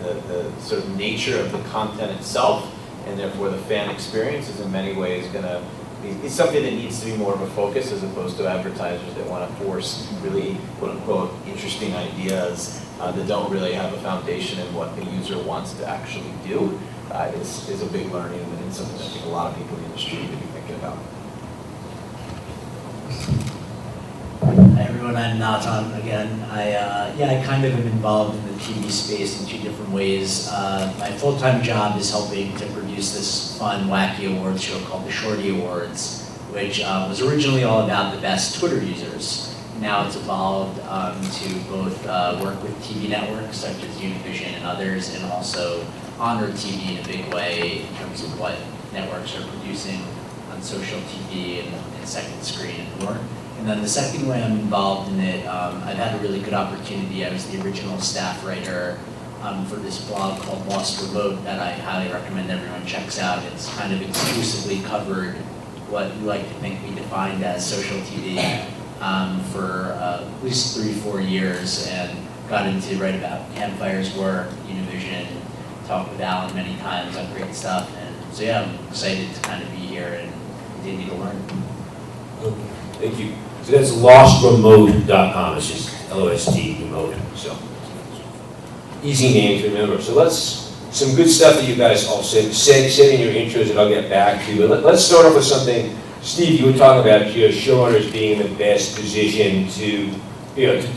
Speaker 12: the sort of nature of the content itself, and therefore the fan experience, is in many ways going to be something that needs to be more of a focus, as opposed to advertisers that want to force really, quote-unquote, interesting ideas that don't really have a foundation in what the user wants to actually do. Is a big learning, and it's something I think a lot of people in the industry need to be thinking about.
Speaker 11: Hey everyone,
Speaker 13: I'm Natan again. I kind of am involved in the TV space in 2 different ways. My full-time job is helping to produce this fun, wacky awards show called the Shorty Awards, which was originally all about the best Twitter users. Now it's evolved to both work with TV networks such as Univision and others, and also honor TV in a big way in terms of what networks are producing on social TV and second screen and more. And then the second way I'm involved in it, I've had a really good opportunity. I was the original staff writer for this blog called Lost Remote that I highly recommend everyone checks out. It's kind of exclusively covered what we like to think we defined as social TV for at least 3-4 years, and got into write about Campfire's work, Univision, talked with Alan many times on great stuff. And so yeah, I'm excited to kind of be here and continue to learn.
Speaker 7: Okay, thank you. So that's lostremote.com. It's just LOST remote. So easy name to remember. So some good stuff that you guys all said in your intros that I'll get back to. But let's start off with something. Steve, you were talking about showrunners being in the best position to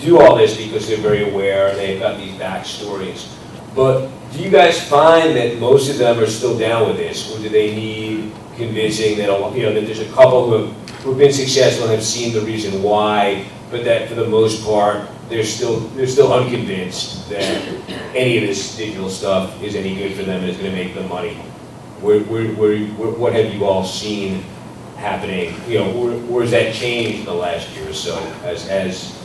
Speaker 7: do all this because they're very aware and they've got these backstories. But do you guys find that most of them are still down with this, or do they need convincing that that there's a couple who've been successful and have seen the reason why, but that for the most part they're still unconvinced that any of this digital stuff is any good for them and is going to make them money? What have you all seen happening? Where has that changed in the last year or so as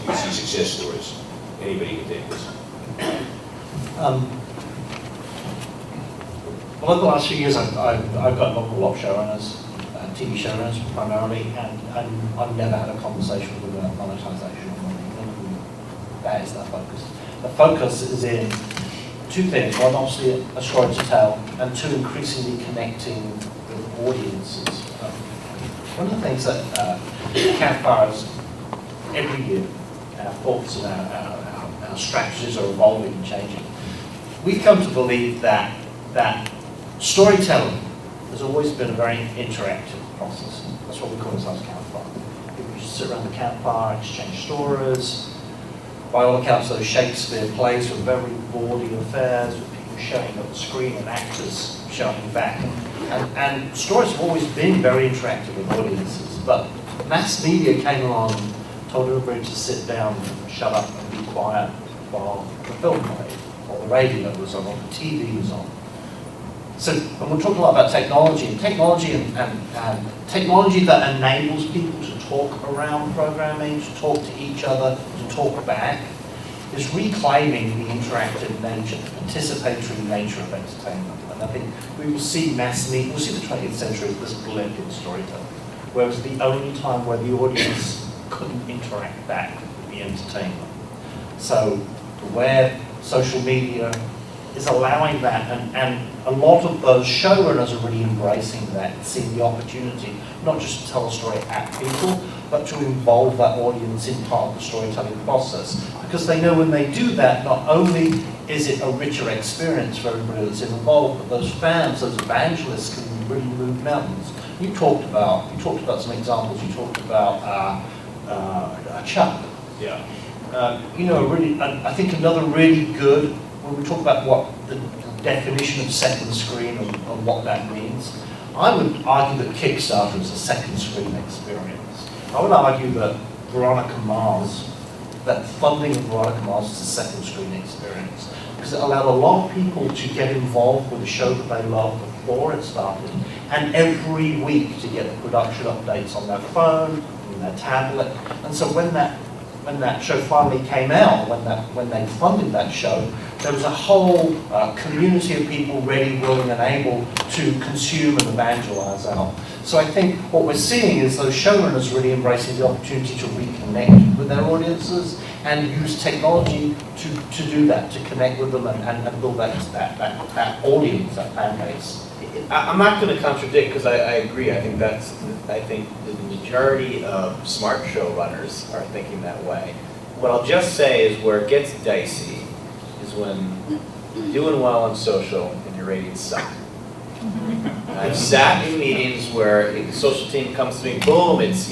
Speaker 7: you see success stories? Anybody can take this.
Speaker 11: Well, over the last few years, I've got local lot showrunners, TV showrunners primarily, and I've never had a conversation with them about monetization or money. That is their focus. The focus is in 2 things. One, obviously, a story to tell, and 2, increasingly connecting with audiences. One of the things that Campfire is every year, our thoughts and our strategies are evolving and changing. We've come to believe that storytelling has always been a very interactive process. That's what we call ourselves Campfire. People just sit around the campfire, exchange stories. By all accounts, those Shakespeare plays were very bawdy affairs with people shouting at the screen and actors shouting back. And stories have always been very interactive with audiences, but mass media came along and told everybody to sit down and shut up and be quiet while the film played, or the radio was on, or the TV was on. So, and we're talking a lot about technology, and technology that enables people to talk around programming, to talk to each other, to talk back, is reclaiming the interactive nature, the participatory nature of entertainment. And I think we will see mass media, we'll see the 20th century as this blip in storytelling, where it was the only time where the audience couldn't interact back with the entertainment. So the web, social media, is allowing that, and a lot of those showrunners are really embracing that, seeing the opportunity, not just to tell a story at people, but to involve that audience in part of the storytelling process. Because they know when they do that, not only is it a richer experience for everybody that's involved, but those fans, those evangelists can really move mountains. You talked about some examples. You talked about Chuck.
Speaker 6: Yeah.
Speaker 11: I think another really good, when we talk about what the definition of second screen and what that means, I would argue that Kickstarter is a second screen experience. I would argue that Veronica Mars, that funding of Veronica Mars is a second screen experience, because it allowed a lot of people to get involved with a show that they loved before it started, and every week to get the production updates on their phone, on their tablet. And so when that show finally came out, when they funded that show, there was a whole community of people ready, willing, and able to consume and evangelize out. So I think what we're seeing is those showrunners really embracing the opportunity to reconnect with their audiences and use technology to do that, to connect with them and build that audience, that fan base.
Speaker 12: I'm not going to contradict, because I agree. I think the majority of smart showrunners are thinking that way. What I'll just say is where it gets dicey is when you're doing well on social and your ratings suck. I've sat in meetings where the social team comes to me, boom, it's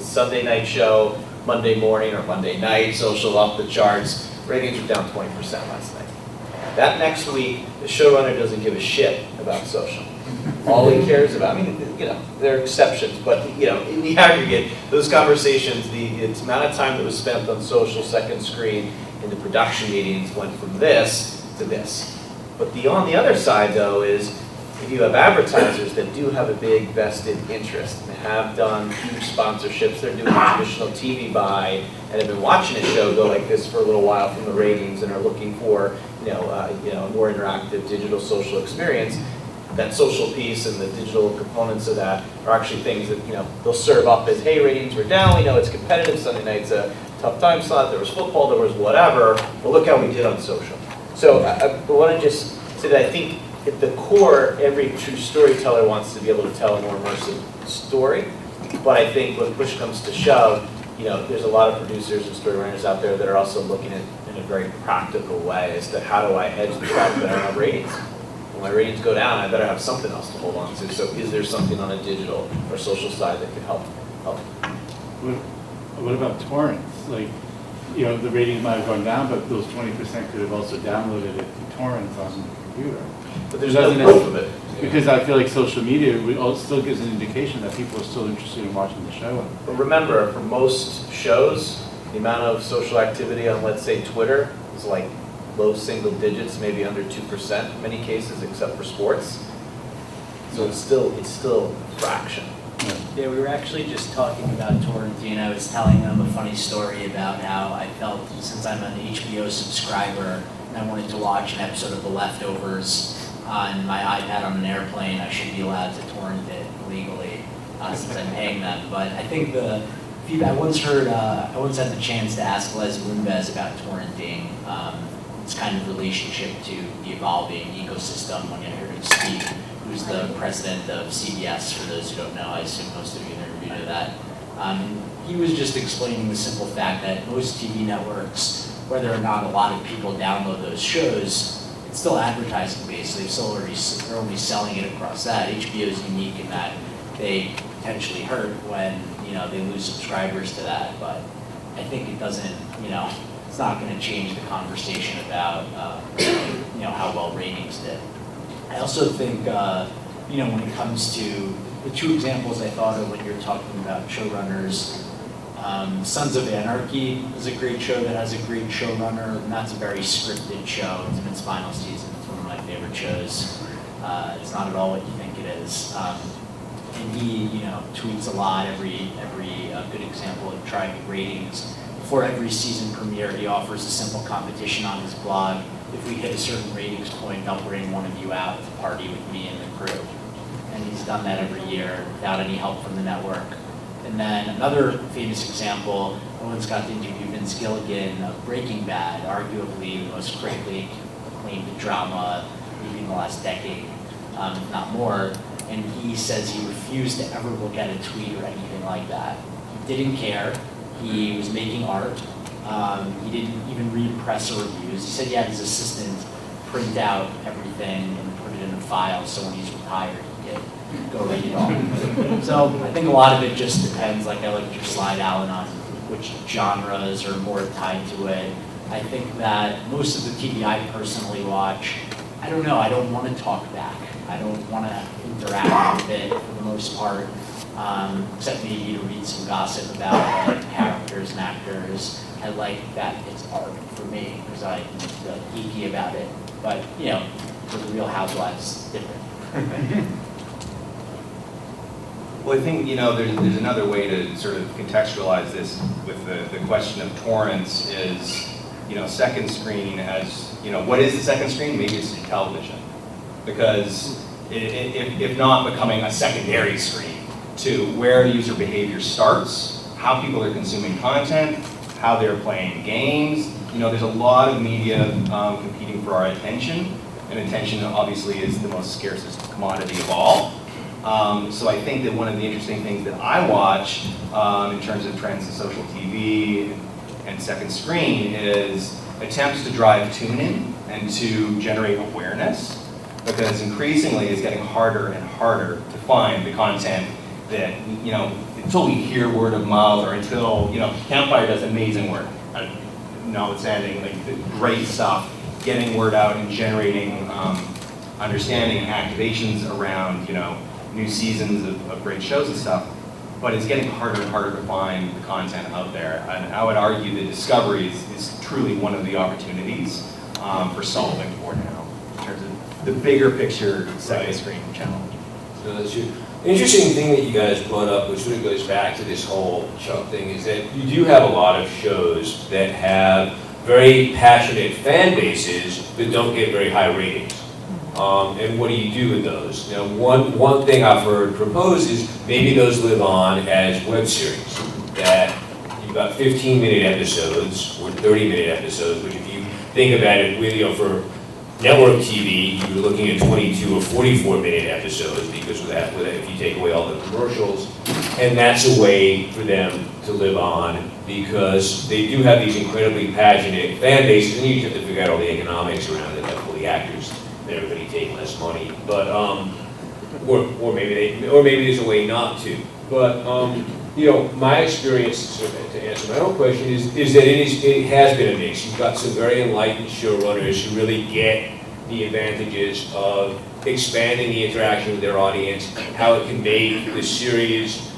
Speaker 12: Sunday night show, Monday morning or Monday night, social off the charts. Ratings were down 20% last night. That next week, the showrunner doesn't give a shit about social. All he cares about, I mean, you know, there are exceptions, but you know, in the aggregate, those conversations, the amount of time that was spent on social, second screen, in the production meetings went from this to this. But on the other side, though, is if you have advertisers that do have a big vested interest and have done huge sponsorships, they're doing a traditional TV buy and have been watching a show go like this for a little while from the ratings and are looking for a more interactive digital social experience, that social piece and the digital components of that are actually things that they'll serve up as, hey, ratings were down, we know it's competitive, Sunday night's a tough time slot, there was football, there was whatever, but look how we did on social. So I want to just say that I think at the core, every true storyteller wants to be able to tell a more immersive story, but I think when push comes to shove, there's a lot of producers and storywriters out there that are also looking at it in a very practical way as to how do I hedge the fact that I don't have ratings. When my ratings go down, I better have something else to hold on to. So is there something on a digital or social side that could help?
Speaker 5: What about torrents? Like, the ratings might have gone down, but those 20% could have also downloaded it to torrents on the computer.
Speaker 12: But there's no proof of it.
Speaker 5: Because I feel like social media still gives an indication that people are still interested in watching the show.
Speaker 12: But remember, for most shows, the amount of social activity on, let's say, Twitter is like low single digits, maybe under 2% in many cases, except for sports. So it's still a fraction.
Speaker 13: Yeah, we were actually just talking about torrenting. I was telling them a funny story about how I felt since I'm an HBO subscriber and I wanted to watch an episode of The Leftovers on my iPad on an airplane, I should be allowed to torrent it legally since I'm paying them. But I think the feedback, I once had the chance to ask Les Moonves about torrenting, its kind of relationship to the evolving ecosystem when I heard him speak. Who's the president of CBS, for those who don't know, I assume most of you in the interview know that. He was just explaining the simple fact that most TV networks, whether or not a lot of people download those shows, it's still advertising based. They're only selling it across that. HBO is unique in that they potentially hurt when they lose subscribers to that, but I think it doesn't, it's not going to change the conversation about how well ratings did. I also think, when it comes to the two examples I thought of when you're talking about showrunners, Sons of Anarchy is a great show that has a great showrunner, and that's a very scripted show. It's in its final season. It's one of my favorite shows. It's not at all what you think it is. And he, tweets a lot. Every good example of trying ratings. Before every season premiere, he offers a simple competition on his blog. If we hit a certain ratings point, I'll bring one of you out to party with me and the crew. And he's done that every year without any help from the network. And then another famous example, I once got to interview Vince Gilligan of Breaking Bad, arguably the most critically acclaimed drama maybe in the last decade, if not more. And he says he refused to ever look at a tweet or anything like that. He didn't care. He was making art. He didn't even read press or reviews. He said he had his assistant print out everything and put it in a file so when he's retired he could go read it all. So I think a lot of it just depends, like I like your slide, Alan, on which genres are more tied to it. I think that most of the TV I personally watch, I don't know, I don't want to talk back. I don't want to interact with it for the most part, except maybe to read some gossip about characters and actors. I like that it's art for me because I'm geeky about it. But, for the Real Housewives, it's different.
Speaker 10: Well, I think, there's another way to sort of contextualize this with the question of torrents is, second screen as, what is the second screen? Maybe it's television. Because if not becoming a secondary screen to where user behavior starts, how people are consuming content, how they're playing games. There's a lot of media competing for our attention, and attention obviously is the most scarcest commodity of all. So I think that one of the interesting things that I watch in terms of trends in social TV and second screen is attempts to drive tune-in and to generate awareness, because increasingly it's getting harder and harder to find the content that, until we hear word of mouth, or until, Campfire does amazing work, notwithstanding, like, the great stuff, getting word out and generating understanding and activations around, new seasons of great shows and stuff. But it's getting harder and harder to find the content out there. And I would argue that discovery is truly one of the opportunities for solving for now, in terms of the bigger picture second screen challenge.
Speaker 7: So that's true. The interesting thing that you guys brought up, which sort of goes back to this whole Chuck thing, is that you do have a lot of shows that have very passionate fan bases but don't get very high ratings. And what do you do with those? Now, one thing I've heard proposed is maybe those live on as web series, that you've got 15-minute episodes or 30-minute episodes, which if you think about it, for network TV, you're looking at 22 or 44-minute episodes, because with that, if you take away all the commercials, and that's a way for them to live on, because they do have these incredibly passionate fan bases, and you just have to figure out all the economics around it, like all the actors, and everybody take less money, but or maybe there's a way not to. But my experience, to answer my own question, is that it has been a mix. You've got some very enlightened showrunners who really get the advantages of expanding the interaction with their audience, how it can make the series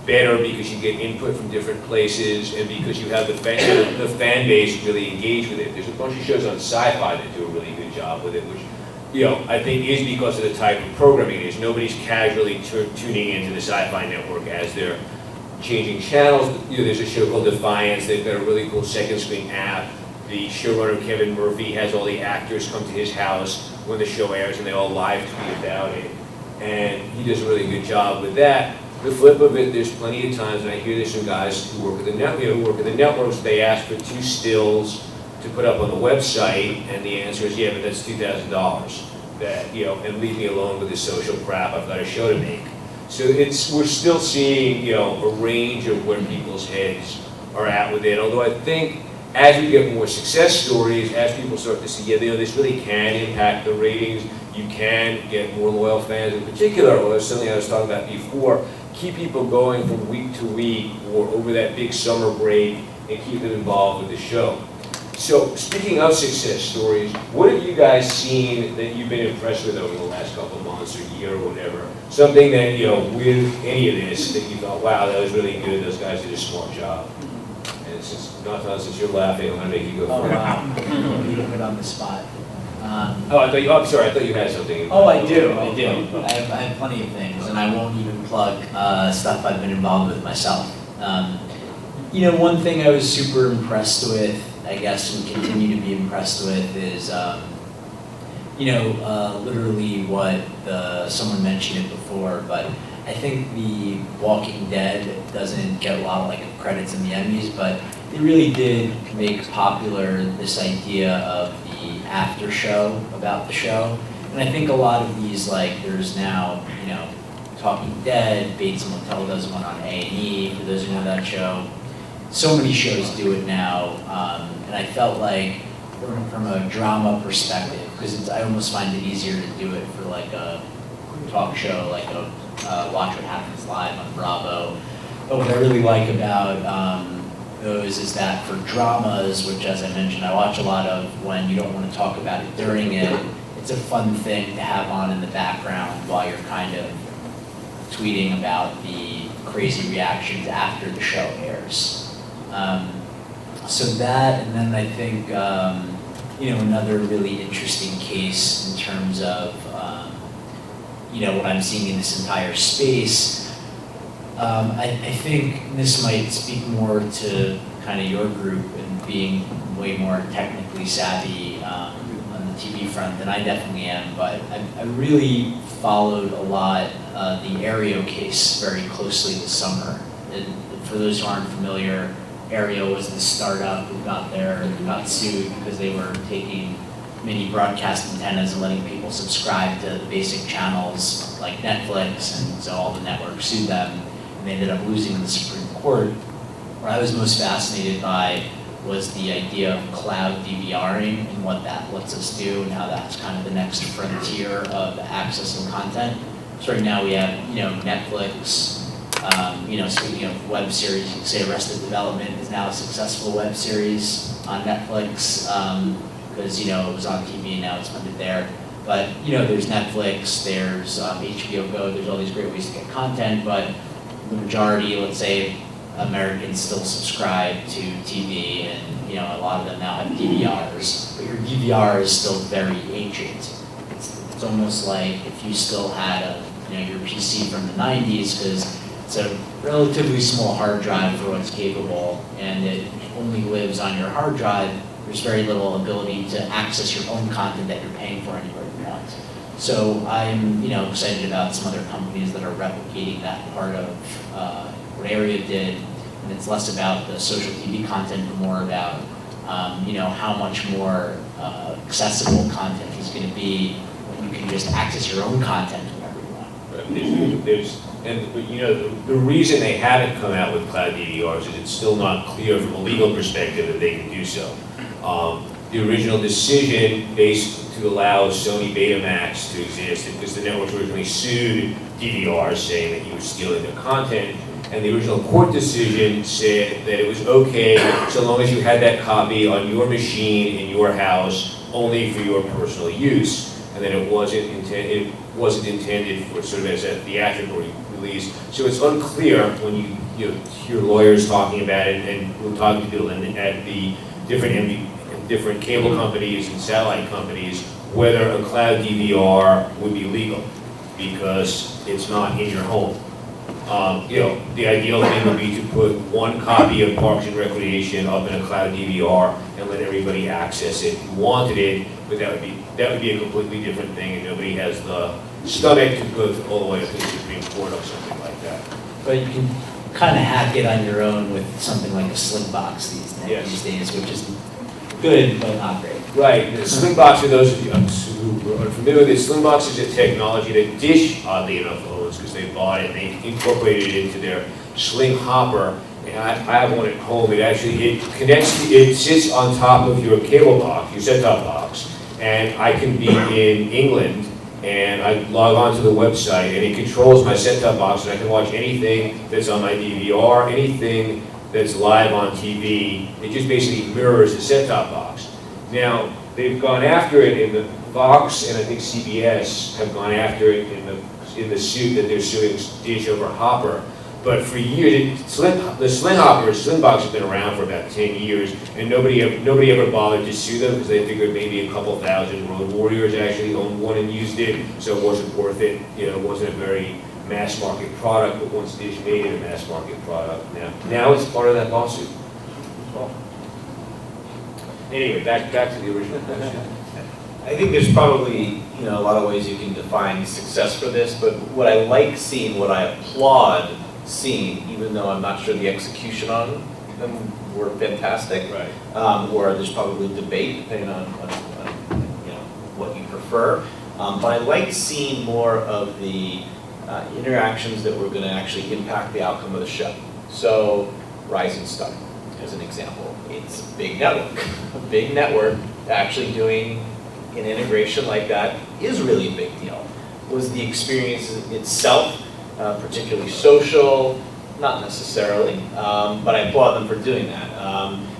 Speaker 7: better because you get input from different places, and because you have the fan base really engaged with it. There's a bunch of shows on Sci-Fi that do a really good job with it, which I think is because of the type of programming it is. Nobody's casually tuning into the Sci-Fi network as they're changing channels. There's a show called Defiance. They've got a really cool second screen app. The showrunner, Kevin Murphy, has all the actors come to his house when the show airs, and they all live tweet about it. And he does a really good job with that. The flip of it, there's plenty of times, and I hear this from guys who work at the networks, they ask for 2 stills to put up on the website, and the answer is, yeah, but that's $2,000. And leave me alone with the social crap. I've got a show to make. So we're still seeing, a range of where people's heads are at with it. Although I think as we get more success stories, as people start to see, this really can impact the ratings. You can get more loyal fans. In particular, something I was talking about before, keep people going from week to week or over that big summer break and keep them involved with the show. So, speaking of success stories, what have you guys seen that you've been impressed with over the last couple of months or year or whatever? Something that, with any of this, that you thought, wow, that was really good, those guys did a smart job. And since you're laughing, I'm going to make you go first.
Speaker 13: Wow. You put on the spot.
Speaker 7: I'm sorry, I thought you had something.
Speaker 13: Oh, I do. I have plenty of things, and I won't even plug stuff I've been involved with myself. One thing I was super impressed with, I guess, and continue to be impressed with is, literally what someone mentioned it before, but I think The Walking Dead doesn't get a lot of credits in the Emmys, but they really did make popular this idea of the after show about the show. And I think a lot of these, there's now, Talking Dead, Bates Motel does one on A&E, for those who know that show. So many shows do it now, and I felt like from a drama perspective, because I almost find it easier to do it for a talk show, like a Watch What Happens Live on Bravo. But what I really like about those is that for dramas, which as I mentioned, I watch a lot of when you don't want to talk about it during it, it's a fun thing to have on in the background while you're kind of tweeting about the crazy reactions after the show airs. So that, and then I think, another really interesting case in terms of, what I'm seeing in this entire space, I think this might speak more to kind of your group and being way more technically savvy on the TV front than I definitely am, but I really followed a lot the Aereo case very closely this summer. And for those who aren't familiar, Aereo was the startup who got sued because they were taking mini broadcast antennas and letting people subscribe to the basic channels like Netflix, and so all the networks sued them, and they ended up losing in the Supreme Court. What I was most fascinated by was the idea of cloud DVRing and what that lets us do, and how that's kind of the next frontier of accessing content. So right now we have, Netflix, Speaking of web series, you can say Arrested Development is now a successful web series on Netflix, because, it was on TV and now it's funded there. But, there's Netflix, there's HBO Go, there's all these great ways to get content, but the majority, let's say, Americans still subscribe to TV, and, a lot of them now have DVRs, but your DVR is still very ancient. It's almost like if you still had your PC from the 90s, because it's a relatively small hard drive for what's capable, and it only lives on your hard drive. There's very little ability to access your own content that you're paying for anywhere you want. So I'm, excited about some other companies that are replicating that part of what Area did, and it's less about the social TV content, but more about, how much more accessible content is going to be when you can just access your own content whenever you want.
Speaker 7: The reason they haven't come out with cloud DVRs is it's still not clear from a legal perspective that they can do so. The original decision based to allow Sony Betamax to exist, because the networks originally sued DVRs saying that you were stealing their content, and the original court decision said that it was okay so long as you had that copy on your machine in your house only for your personal use, and that it wasn't intended for sort of as a theatrical release. So it's unclear when you hear lawyers talking about it, and we're talking to people at the different cable companies and satellite companies, whether a cloud DVR would be legal, because it's not in your home. The ideal thing would be to put one copy of Parks and Recreation up in a cloud DVR and let everybody access it who wanted it, but that would be a completely different thing, and nobody has the stomach to go all the way up to the Supreme Court or something like that.
Speaker 13: But you can kind of hack it on your own with something like a Slingbox these days, which is good but not great.
Speaker 7: Right. The Slingbox, for those of you who are familiar with it, Slingbox is a technology that Dish, oddly enough, owns, because they bought it and they incorporated it into their Sling Hopper. And I have one at home. It connects, it sits on top of your cable box, your set-top box, and I can be in England and I log on to the website and it controls my set-top box, and I can watch anything that's on my DVR, anything that's live on TV. It just basically mirrors the set-top box. Now, they've gone after it in the Fox, and I think CBS have gone after it in the suit that they're suing Dish over Hopper. But for years, the Sling Hopper, Slingbox has been around for about 10 years, and nobody ever bothered to sue them, because they figured maybe a couple thousand Road Warriors actually owned one and used it, so it wasn't worth it. It wasn't a very mass market product, but once Dish made it a mass market product, now it's part of that lawsuit. Well, anyway, back to the original question.
Speaker 12: I think there's probably a lot of ways you can define success for this, but what I like seeing, what I applaud seeing, even though I'm not sure the execution on them were fantastic,
Speaker 7: right?
Speaker 12: Or there's probably debate depending on what you prefer. But I like seeing more of the interactions that were going to actually impact the outcome of the show. So, Rising Star, as an example, it's a big network. A big network actually doing an integration like that is really a big deal. Was the experience itself particularly social? Not necessarily, but I applaud them for doing that.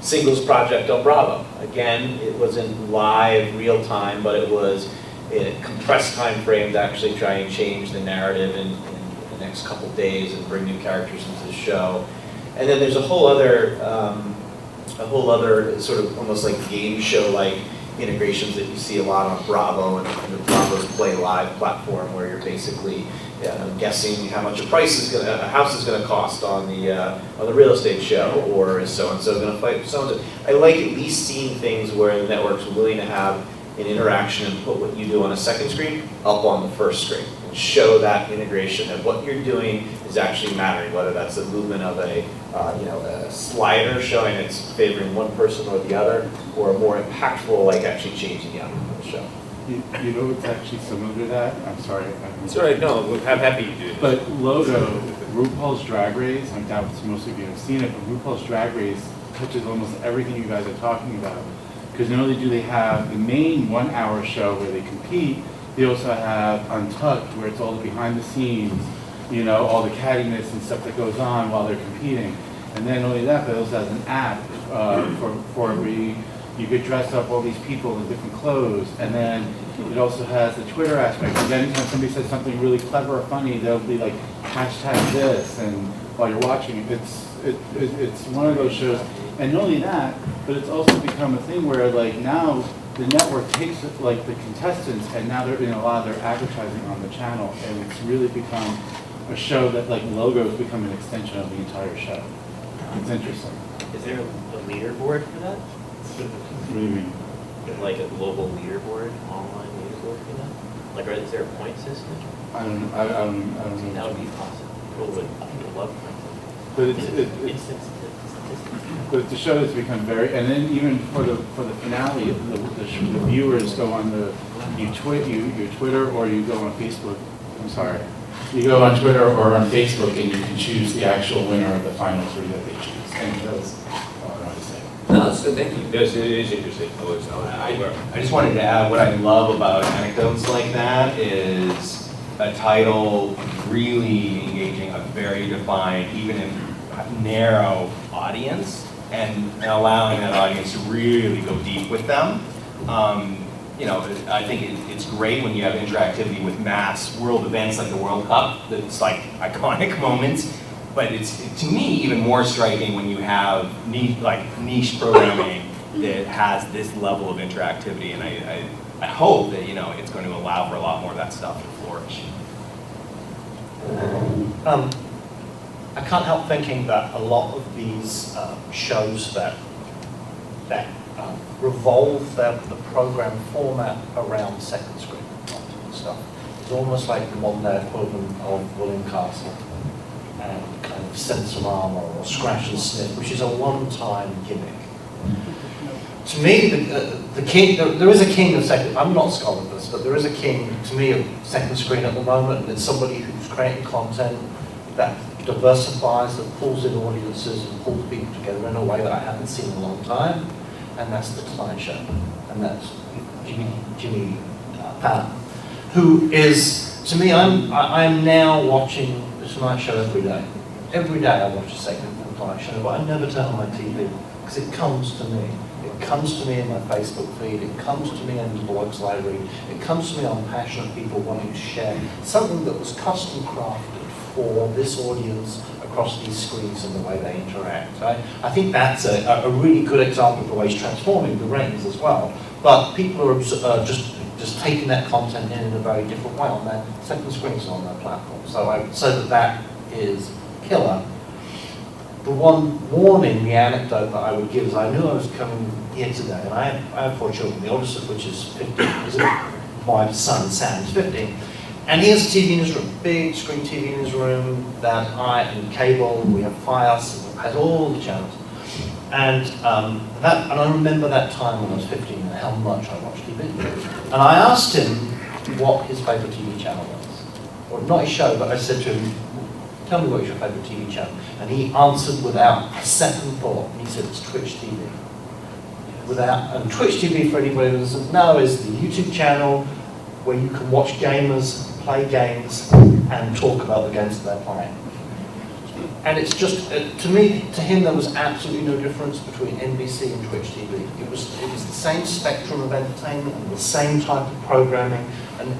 Speaker 12: Singles Project on Bravo. Again, it wasn't live, real time, but it was in a compressed time frame to actually try and change the narrative in the next couple days and bring new characters into the show. And then there's a whole other sort of almost like game show-like integrations that you see a lot on Bravo and the Bravo's Play Live platform, where you're basically guessing how much a house is going to cost on the real estate show, or is so and so going to fight with so and so. I like at least seeing things where the networks are willing to have an interaction and put what you do on a second screen up on the first screen and show that integration, that what you're doing is actually mattering, whether that's the movement of a slider showing it's favoring one person or the other, or more impactful, like actually changing the outcome of the show.
Speaker 5: You know what's actually similar to that? I'm sorry.
Speaker 7: It's all right, no, I'm happy you do this.
Speaker 5: But Logo, RuPaul's Drag Race, I doubt most of you have seen it, but RuPaul's Drag Race touches almost everything you guys are talking about. Because not only do they have the main 1 hour show where they compete, they also have Untucked, where it's all the behind the scenes. you know, all the cattiness and stuff that goes on while they're competing. And then only that, but it also has an app for where you could dress up all these people in different clothes. And then it also has the Twitter aspect. And anytime somebody says something really clever or funny, they'll be like, hashtag this. And while you're watching it, it's one of those shows. And not only that, but it's also become a thing where like now the network takes like the contestants and now they're doing a lot of their advertising on the channel. And it's really become a show that like logos become an extension of the entire show. It's interesting.
Speaker 14: Is there a leaderboard for that?
Speaker 5: What do you mean?
Speaker 14: Like a global leaderboard, online leaderboard for that? Like, is there a point system?
Speaker 5: I don't know.
Speaker 14: That would be awesome. People would, I think, would love points.
Speaker 5: But the show has become very, and then even for the finale, the viewers go on you Twitter or you go on Facebook. I'm sorry. You go on Twitter or on Facebook and you can choose the actual winner of the final three that they choose. And that's all I want to say.
Speaker 7: No, so thank you. It is interesting.
Speaker 10: I just wanted to add what I love about anecdotes like that is a title really engaging a very defined, even in narrow audience, and allowing that audience to really go deep with them. You know, I think it's great when you have interactivity with mass world events like the World Cup. That's like iconic moments. But it's, to me, even more striking when you have niche programming that has this level of interactivity. And I hope that, you know, it's going to allow for a lot more of that stuff to flourish.
Speaker 11: I can't help thinking that a lot of these shows that revolve the program format around second screen content and stuff. It's almost like the modern day equivalent of William Castle and kind of Sensorama or Scratch and Sniff, which is a one-time gimmick. To me, the king, there is a king of second, I'm not a scholar of this, but there is a king, to me, of second screen at the moment, and it's somebody who's creating content that diversifies, that pulls in audiences and pulls people together in a way that I haven't seen in a long time. And that's the Tonight Show, and that's Jimmy Fallon, who is, to me, I'm now watching the Tonight Show every day. Every day I watch a segment of the Tonight Show, but I never turn on my TV because it comes to me. It comes to me in my Facebook feed. It comes to me in the blogs I read. It comes to me on passionate people wanting to share something that was custom crafted for this audience across these screens and the way they interact. I think that's a really good example of the way it's transforming the ratings as well. But people are just taking that content in a very different way on their second screens on their platform. So I would say that is killer. The one warning, the anecdote that I would give is I knew I was coming here today, and I have 4 children, the oldest of which is 15, my son Sam is 15. And he has a TV in his room, big screen TV in his room that and cable, we have Fios, it has all the channels. And I remember that time when I was 15 and how much I watched TV. And I asked him what his favourite TV channel was. Or not his show, but I said to him, tell me what is your favourite TV channel? And he answered without a second thought. He said, it's Twitch TV. And Twitch TV, for anybody who doesn't know, is the YouTube channel where you can watch gamers play games and talk about the games that they're playing. And it's just, to him, there was absolutely no difference between NBC and Twitch TV. It was the same spectrum of entertainment and the same type of programming. And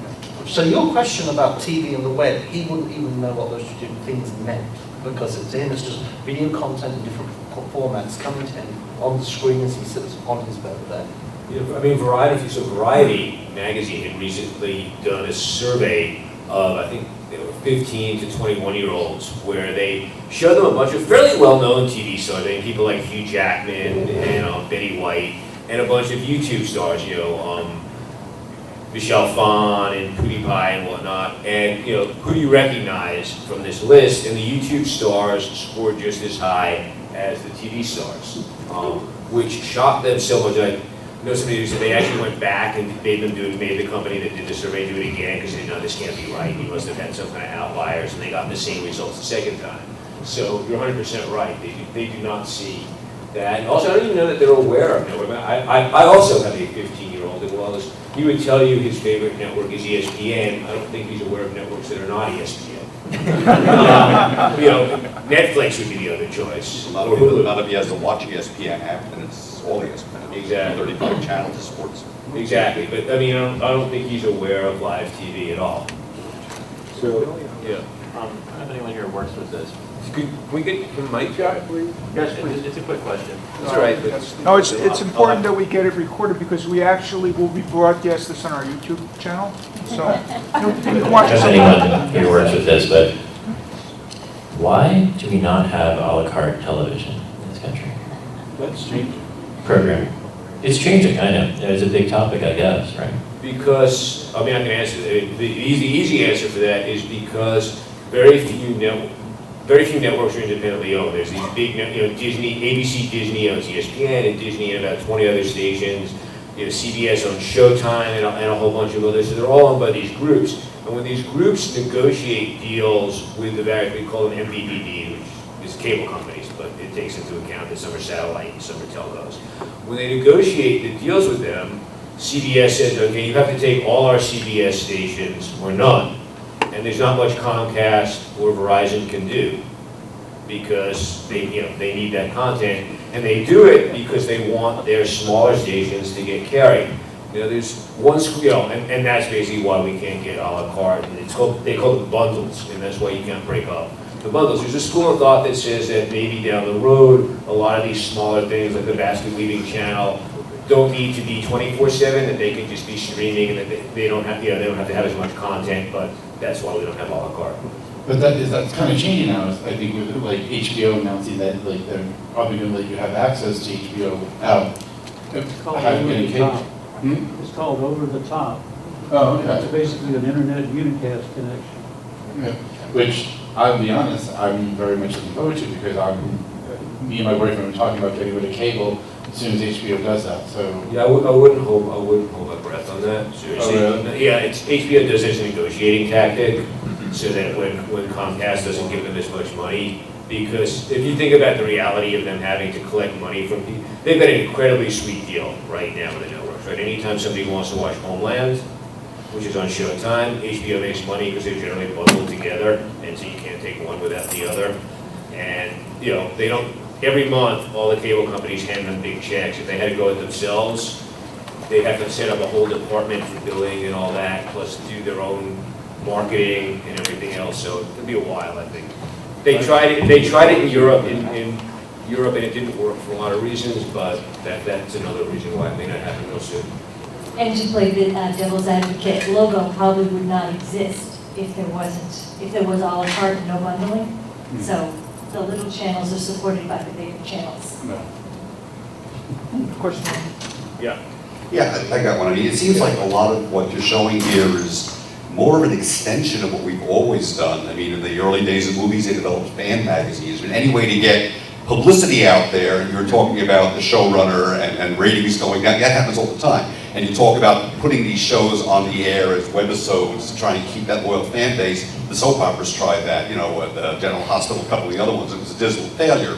Speaker 11: so your question about TV and the web, he wouldn't even know what those two things meant, because to him it's just video content in different formats coming to him on the screen as he sits on his bed there.
Speaker 7: You know, I mean, Variety magazine had recently done a survey of, I think, 15 to 21-year-olds, where they showed them a bunch of fairly well-known TV stars, people like Hugh Jackman and Betty White, and a bunch of YouTube stars, Michelle Phan and PewDiePie and whatnot. And who do you recognize from this list? And the YouTube stars scored just as high as the TV stars, which shocked them so much. I know somebody who said they actually went back and made the company that did the survey do it again because they know this can't be right. You must have had some kind of outliers, and they got the same results the second time. So you're 100% right. They do not see that. And also, I don't even know that they're aware of it. I also have a 15-year-old, and while he would tell you his favorite network is ESPN. I don't think he's aware of networks that are not ESPN. You know, Netflix would be the other choice.
Speaker 15: Not if he has to watch ESPN app, and it's all ESPN.
Speaker 7: Exactly.
Speaker 15: 35 channels of sports.
Speaker 7: Exactly, but I mean, I don't think he's aware of live TV at all. So, yeah.
Speaker 14: I don't know if anyone here works with this.
Speaker 7: Can we get the mic shot, please?
Speaker 14: Yes, please. It's a quick question.
Speaker 7: That's all right.
Speaker 16: No, it's important that we get it recorded because we actually will be broadcast this on our YouTube channel. So you can watch
Speaker 14: If
Speaker 16: it.
Speaker 14: anyone here works with this, but why do we not have a la carte television in this country?
Speaker 5: That's changing.
Speaker 14: Programming. It's changing, I know. It's a big topic, I guess, right?
Speaker 7: Because, I mean, I can answer, the easy answer for that is because very few networks are independently owned. There's these big, Disney, ABC Disney owns ESPN, and Disney and about 20 other stations. CBS owns Showtime and a whole bunch of others. So they're all owned by these groups. And when these groups negotiate deals with the various, we call them MVPD, which is cable companies, but it takes into account that some are satellite and some are telcos. When they negotiate the deals with them, CBS says, okay, you have to take all our CBS stations or none. And there's not much Comcast or Verizon can do because they need that content. And they do it because they want their smaller stations to get carried. There's one, and that's basically why we can't get a la carte. They call them bundles, and that's why you can't break up the bundles. There's a school of thought that says that maybe down the road, a lot of these smaller things like the basket weaving channel don't need to be 24/7, that they can just be streaming, and that they don't have to have as much content. But that's why we don't have a la carte.
Speaker 5: But that's kind of changing now. I think with like HBO announcing that like they're probably going to let you have access to HBO out.
Speaker 9: It's called Over the Top. It's called Over the Top.
Speaker 5: Oh, okay.
Speaker 9: It's basically an internet unicast connection.
Speaker 5: Yeah. Which, I'll be honest, I'm very much looking forward to because me and my boyfriend were talking about getting rid of cable as soon as HBO does that. So
Speaker 7: yeah, I wouldn't hold my breath on that. Seriously.
Speaker 5: Oh, really?
Speaker 7: Yeah, HBO does this as a negotiating tactic, so that when Comcast doesn't give them as much money, because if you think about the reality of them having to collect money from people, they've got an incredibly sweet deal right now with the networks. Right, anytime somebody wants to watch Homeland, which is on Showtime, HBO makes money because they're generally bundled together, and so you can't take one without the other. And they don't. Every month, all the cable companies hand them big checks. If they had to go it themselves, they'd have to set up a whole department for billing and all that, plus do their own marketing and everything else. So it'll be a while, I think. They tried it in Europe, in Europe, and it didn't work for a lot of reasons. But that's another reason why it may not happen real soon.
Speaker 17: And to play the devil's advocate, logo probably would not exist if there was a la carte and no bundling. Mm-hmm. So the little channels are supported by the bigger channels.
Speaker 5: No.
Speaker 16: Question?
Speaker 7: Yeah.
Speaker 15: Yeah, I got one. I mean, it seems like a lot of what you're showing here is more of an extension of what we've always done. I mean, in the early days of movies, they developed fan magazines. And any way to get publicity out there, and you're talking about the showrunner and ratings going down, that happens all the time. And you talk about putting these shows on the air as webisodes to try and keep that loyal fan base. The soap operas tried that, the General Hospital, a couple of the other ones, it was a dismal failure.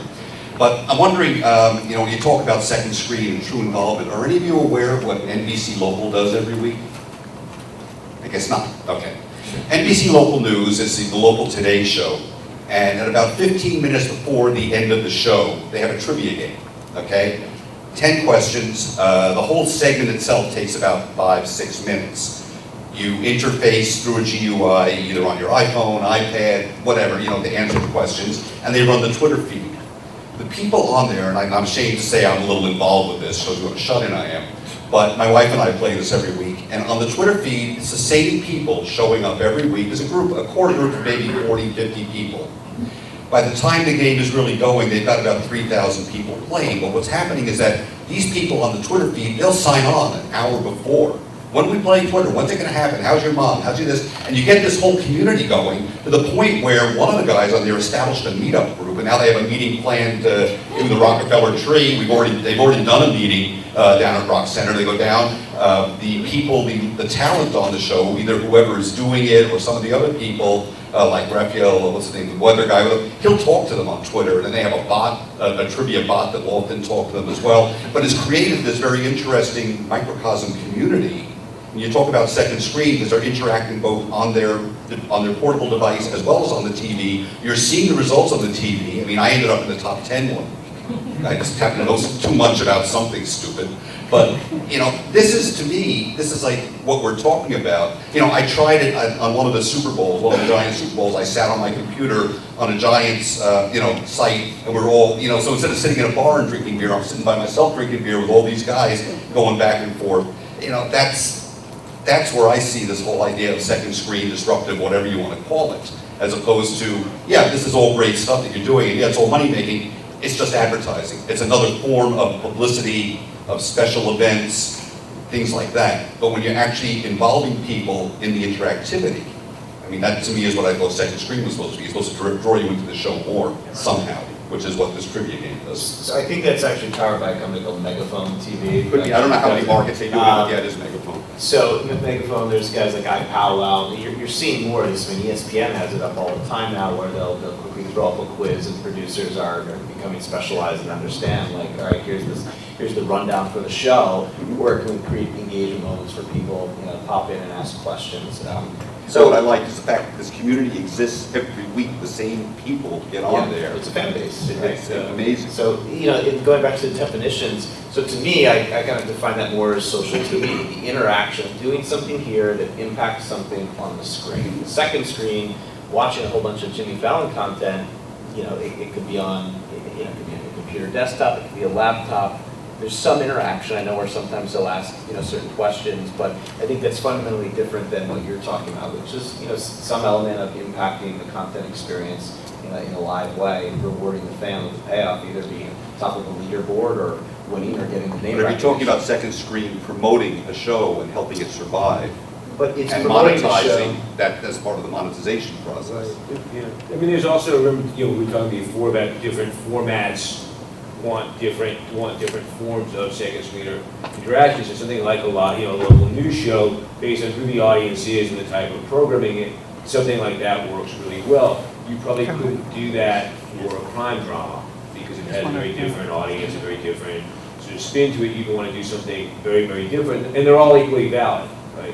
Speaker 15: But I'm wondering, when you talk about second screen and true involvement, are any of you aware of what NBC Local does every week? I guess not. Okay. NBC Local News is the local Today show. And at about 15 minutes before the end of the show, they have a trivia game, okay? 10 questions. The whole segment itself takes about 5-6 minutes. You interface through a GUI, either on your iPhone, iPad, whatever, to answer the questions, and they run the Twitter feed. The people on there, and I'm ashamed to say I'm a little involved with this, shows you what a shut-in I am, but my wife and I play this every week, and on the Twitter feed, it's the same people showing up every week as a core group of maybe 40, 50 people. By the time the game is really going, they've got about 3,000 people playing, but what's happening is that these people on the Twitter feed, they'll sign on an hour before. When do we play Twitter? When's it going to happen? How's your mom? How's your this? And you get this whole community going to the point where one of the guys on there established a meetup group, and now they have a meeting planned in the Rockefeller Tree. They've already done a meeting down at Rock Center. They go down. The people, the talent on the show, either whoever is doing it or some of the other people, like Raphael, what's his name, the weather guy, he'll talk to them on Twitter, and then they have a bot, a trivia bot that will often talk to them as well. But it's created this very interesting microcosm community When you talk about second screen, because they're interacting both on their portable device as well as on the TV, you're seeing the results on the TV. I mean, I ended up in the top 10 one. I just happen to know too much about something stupid. But, you know, this is, to me, this is like what we're talking about. You know, I tried it on one of the Super Bowls, one of the Giants Super Bowls. I sat on my computer on a Giants, you know, site, and we're all, you know, so instead of sitting in a bar and drinking beer, I'm sitting by myself drinking beer with all these guys going back and forth. You know, that's where I see this whole idea of second screen, disruptive, whatever you want to call it, as opposed to, yeah, this is all great stuff that you're doing, and yeah, it's all money making. It's just advertising. It's another form of publicity, of special events, things like that. But when you're actually involving people in the interactivity, I mean, that to me is what I thought second screen was supposed to be. It's supposed to draw you into the show more, somehow, which is what this trivia game does.
Speaker 12: So I think that's actually powered by a company called Megaphone TV.
Speaker 15: Could be. I don't know how many markets they do, but yeah, it is Megaphone.
Speaker 12: So with Megaphone, there's guys like iPowwow. You're seeing more of this. I mean, ESPN has it up all the time now, where they'll quickly throw up a quiz, and producers are becoming specialized and understand, like, all right, here's the rundown for the show. Where can we create engagement moments for people, you know, pop in and ask questions?
Speaker 15: So what I like is the fact that this community exists every week. The same people get on there.
Speaker 12: It's a fan base.
Speaker 15: It's amazing.
Speaker 12: So, you know, going back to the definitions, so to me, I kind of define that more as social TV, the interaction of doing something here that impacts something on the screen. The second screen, watching a whole bunch of Jimmy Fallon content, you know, it could be on, you know, it could be on a computer desktop, it could be a laptop. There's some interaction. I know where sometimes they'll ask, you know, certain questions, but I think that's fundamentally different than what you're talking about, which is, you know, some element of impacting the content experience in a live way, rewarding the fan with the payoff, either being top of the leaderboard or winning or getting the name.
Speaker 15: But if you're talking about second screen promoting a show and helping it survive,
Speaker 12: but it's
Speaker 15: and
Speaker 12: promoting the
Speaker 15: monetizing,
Speaker 12: show.
Speaker 15: that's part of the monetization process.
Speaker 7: Yeah. I mean, there's also, you know, we were talking before about different formats want different forms of second screener interactions. So something like a local news show, based on who the audience is and the type of programming, something like that works really well. You probably couldn't do that for a crime drama because it has a very different audience, a very different sort of spin to it. You want to do something very, very different, and they're all equally valid, right?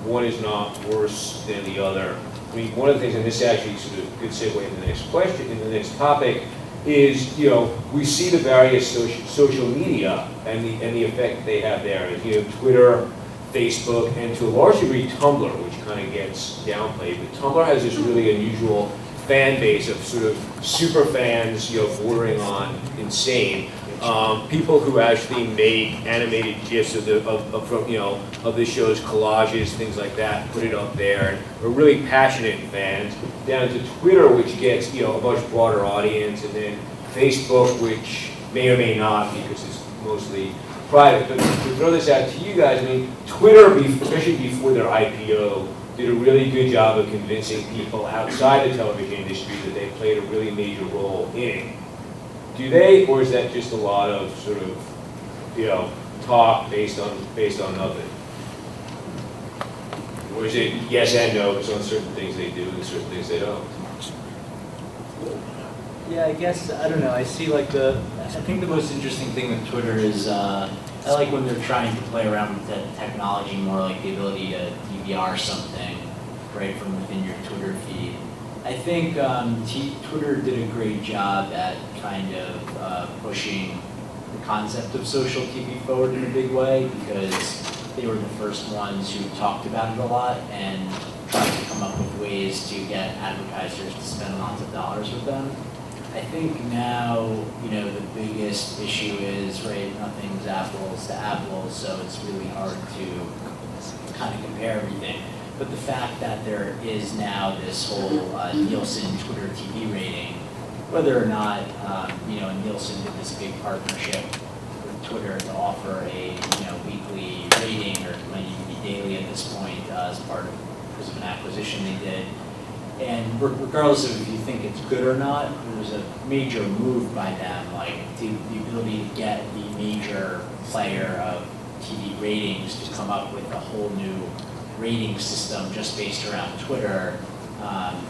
Speaker 7: One is not worse than the other. I mean, one of the things, and this actually sort of could segue into the next question, in the next topic, is, you know, we see the various social media and the effect they have there. You know, Twitter, Facebook, and to a large degree Tumblr, which kind of gets downplayed. But Tumblr has this really unusual fan base of sort of super fans, you know, bordering on insane. People who actually make animated GIFs of the show's collages, things like that, put it up there, and are really passionate fans. Down to Twitter, which gets, you know, a much broader audience, and then Facebook, which may or may not, because it's mostly private. But to throw this out to you guys, I mean, Twitter, especially before their IPO, did a really good job of convincing people outside the television industry that they played a really major role in it. Do they, or is that just a lot of sort of, you know, talk based on nothing? Or is it yes and no, based on certain things they do and certain things they don't?
Speaker 13: Yeah, I guess, I don't know, I think the most interesting thing with Twitter is, I like when they're trying to play around with the technology more, like the ability to DVR something right from within your Twitter feed. I think Twitter did a great job at kind of pushing the concept of social TV forward in a big way, because they were the first ones who talked about it a lot and tried to come up with ways to get advertisers to spend lots of dollars with them. I think now, you know, the biggest issue is, right, nothing's apples to apples, so it's really hard to kind of compare everything. But the fact that there is now this whole Nielsen Twitter TV rating, whether or not, you know, Nielsen did this big partnership with Twitter to offer a, you know, weekly rating, or it might even be daily at this point, as part of because of an acquisition they did. And regardless of if you think it's good or not, there was a major move by them, like the ability to get the major player of TV ratings to come up with a whole new rating system just based around Twitter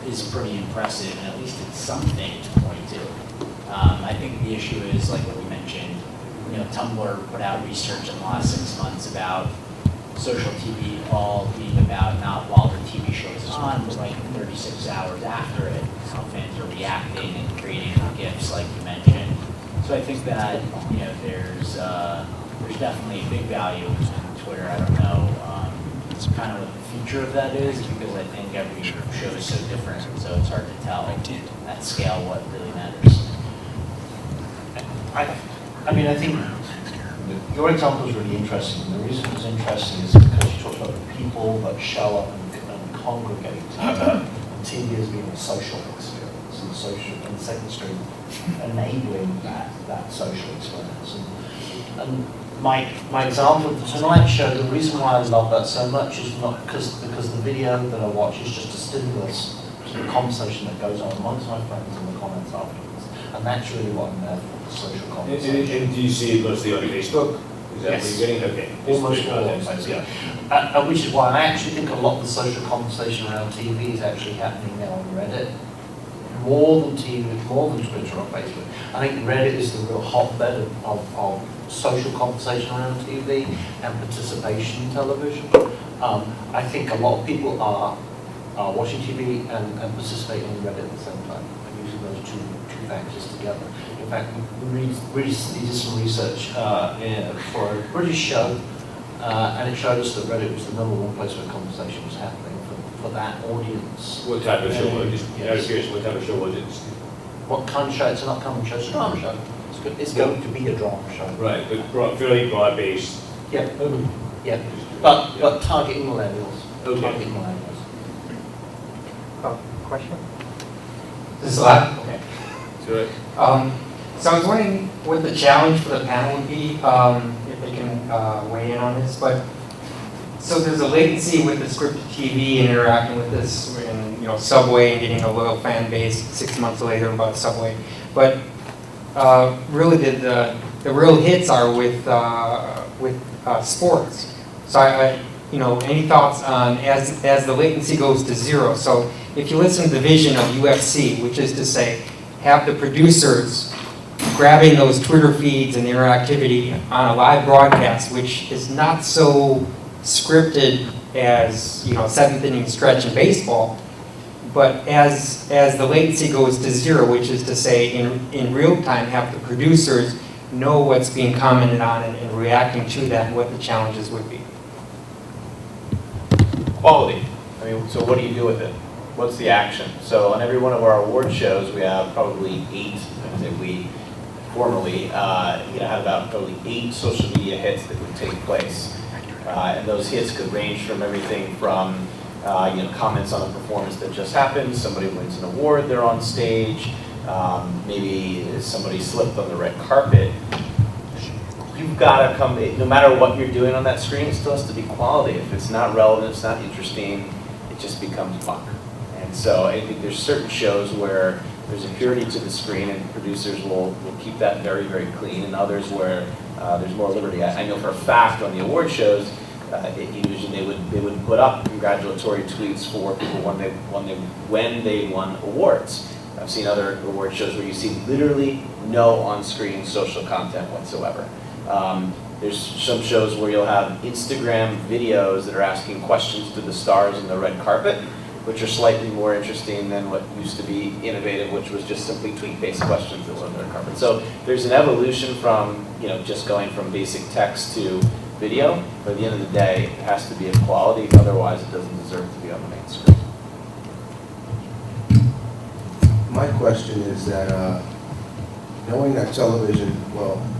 Speaker 13: is pretty impressive, and at least it's something to point to. I think the issue is, like what we mentioned, you know, Tumblr put out research in the last 6 months about social TV all being about not while the TV show is on, but like 36 hours after it, how fans are reacting and creating GIFs like you mentioned. So I think that, you know, there's definitely a big value in Twitter. I don't know kind of what the future of that is, because I think every show is so different, so it's hard to tell at scale what really matters.
Speaker 11: I mean, I think your example is really interesting. The reason it's interesting is because you talk about the people that show up and congregate. And TV as being a social experience, and Second Street enabling that social experience. And my example of the Tonight Show, the reason why I love that so much is not because the video that I watch is just a stimulus to the conversation that goes on amongst my friends in the comments afterwards. And that's really what I'm there for, the social conversation.
Speaker 7: And do you see it mostly on Facebook? Is that what you're getting? Okay.
Speaker 11: Almost all on Facebook, yeah. Which is why I actually think a lot of the social conversation around TV is actually happening now on Reddit. More than TV, more than Twitter or Facebook. I think Reddit is the real hotbed of social conversation around TV and participation in television. I think a lot of people are watching TV and participating in Reddit at the same time, and using those two factors together. In fact, we recently did some research for a British show, and it showed us that Reddit was the #1 place where conversation was happening for that audience.
Speaker 7: What type of show was it? I was curious, what type of show was it?
Speaker 11: What kind of show? It's an upcoming show. It's a drama show. It's going to be a drama show.
Speaker 7: Right, but fairly broad-based.
Speaker 11: Yeah, yeah. But targeting millennials.
Speaker 7: Okay.
Speaker 11: Targeting millennials.
Speaker 18: Question?
Speaker 19: This is live? Okay.
Speaker 7: Sure.
Speaker 19: So I was wondering what the challenge for the panel would be, if they can weigh in on this. But so there's a latency with the scripted TV and interacting with this, and Subway and getting a loyal fan base 6 months later about Subway. But really, the real hits are with sports. So any thoughts on as the latency goes to zero? So if you listen to the vision of UFC, which is to say, have the producers grabbing those Twitter feeds and interactivity on a live broadcast, which is not so scripted as 7th inning stretch in baseball, but as the latency goes to zero, which is to say, in real time, have the producers know what's being commented on and reacting to that, and what the challenges would be.
Speaker 12: Quality. I mean, so what do you do with it? What's the action? So on every one of our award shows, we have probably 8, I think we formerly had about probably 8 social media hits that would take place. And those hits could range from everything from comments on a performance that just happened, somebody wins an award, they're on stage, maybe somebody slipped on the red carpet. You've got to come, no matter what you're doing on that screen, it still has to be quality. If it's not relevant, it's not interesting, it just becomes muck. And so I think there's certain shows where there's a purity to the screen and producers will keep that very, very clean, and others where there's more liberty. I know for a fact on the award shows, at Univision they would put up congratulatory tweets for people when they won awards. I've seen other award shows where you see literally no on-screen social content whatsoever. There's some shows where you'll have Instagram videos that are asking questions to the stars in the red carpet, which are slightly more interesting than what used to be innovative, which was just simply tweet-based questions that were on the red carpet. So there's an evolution from just going from basic text to video, but at the end of the day, it has to be of quality, otherwise it doesn't deserve to be on the main screen.
Speaker 20: My question is that, knowing that television,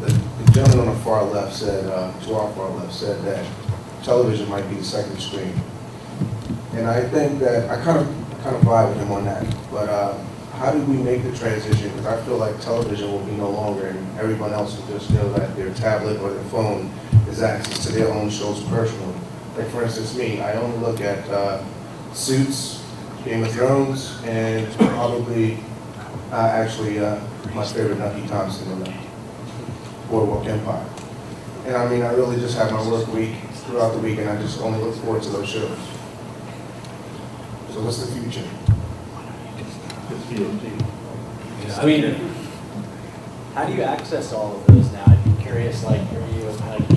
Speaker 20: the gentleman on the far left said, to our far left, said that television might be the second screen. And I think that, I kind of vibe with him on that, but how do we make the transition? Because I feel like television will be no longer, and everyone else will just know that their tablet or their phone is access to their own shows personally. Like for instance, me, I only look at Suits, Game of Thrones, and probably my favorite Nucky Thompson in the Boardwalk Empire. And I mean, I really just have my work week throughout the week, and I just only look forward to those shows. So what's the future?
Speaker 7: I mean,
Speaker 13: how do you access all of those now? I'd be curious, like for you,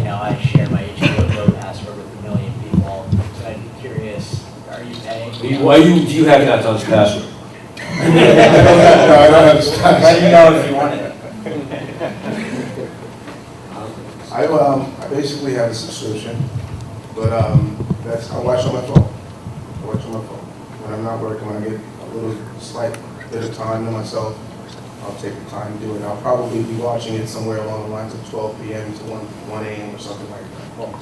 Speaker 13: I share my HBO Go password with 1 million
Speaker 7: Do you have Natan's password?
Speaker 20: No, I don't have his password.
Speaker 3: Let me know if you want it.
Speaker 20: I basically have a subscription, but I watch on my phone. I watch on my phone. When I'm not working, when I get a little slight bit of time to myself, I'll take the time to do it. I'll probably be watching it somewhere along the lines of 12 p.m. to 1 a.m. or something like that.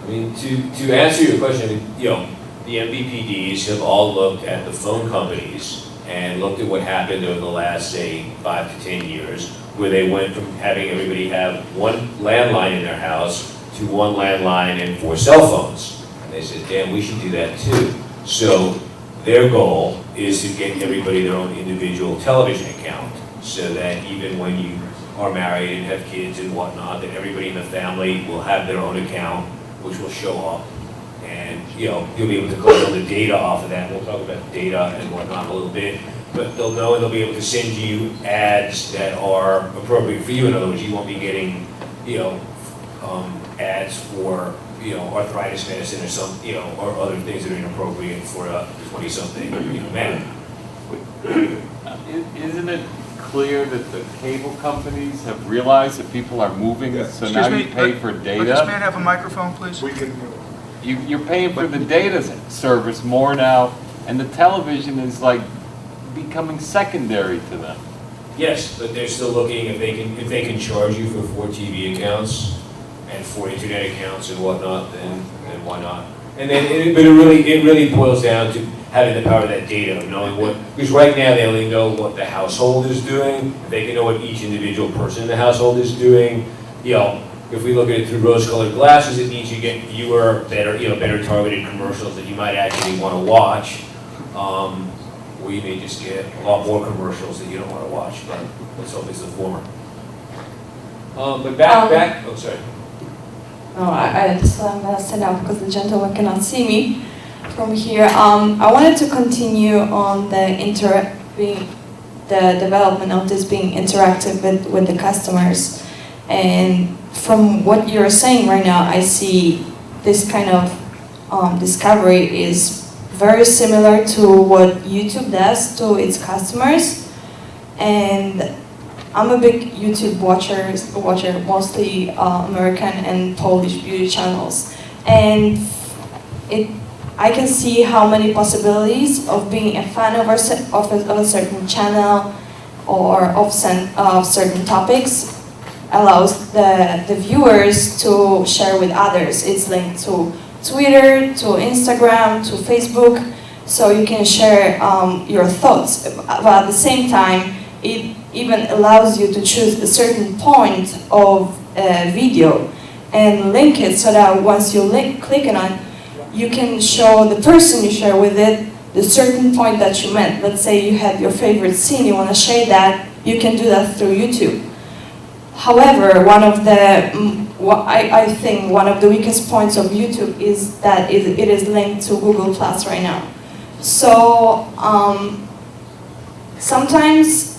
Speaker 7: I mean, to answer your question, you know, the MVPDs have all looked at the phone companies and looked at what happened over the last, say, 5 to 10 years, where they went from having everybody have one landline in their house to one landline and 4 cell phones. And they said, damn, we should do that too. So their goal is to get everybody their own individual television account, so that even when you are married and have kids and whatnot, that everybody in the family will have their own account, which will show up. And you'll be able to collect all the data off of that. We'll talk about data and whatnot a little bit. But they'll know, and they'll be able to send you ads that are appropriate for you. In other words, you won't be getting, ads for, arthritis medicine or some, or other things that are inappropriate for a 20-something, man.
Speaker 18: Isn't it clear that the cable companies have realized that people are moving, so now you pay for data?
Speaker 16: Does this man have a microphone, please?
Speaker 18: You're paying for the data service more now, and the television is like becoming secondary to them.
Speaker 7: Yes, but they're still looking if they can charge you for 4 TV accounts and 4 internet accounts and whatnot, then why not? And then, but it really boils down to having the power of that data, of knowing what, because right now they only know what the household is doing. If they can know what each individual person in the household is doing, if we look at it through rose-colored glasses, it means you get fewer, better targeted commercials that you might actually want to watch. Or you may just get a lot more commercials that you don't want to watch, but let's hope it's the former. But back, oh, sorry.
Speaker 21: No, I just I'm gonna stand up because the gentleman cannot see me from here. I wanted to continue on the development of this being interactive with the customers. And from what you're saying right now, I see this kind of discovery is very similar to what YouTube does to its customers. And I'm a big YouTube watcher, mostly American and Polish beauty channels. And I can see how many possibilities of being a fan of a certain channel or of certain topics allows the viewers to share with others. It's linked to Twitter, to Instagram, to Facebook, so you can share your thoughts. But at the same time, it even allows you to choose a certain point of a video and link it so that once you click on it, you can show the person you share with it the certain point that you meant. Let's say you have your favorite scene, you want to share that, you can do that through YouTube. However, I think one of the weakest points of YouTube is that it is linked to Google Plus right now. So sometimes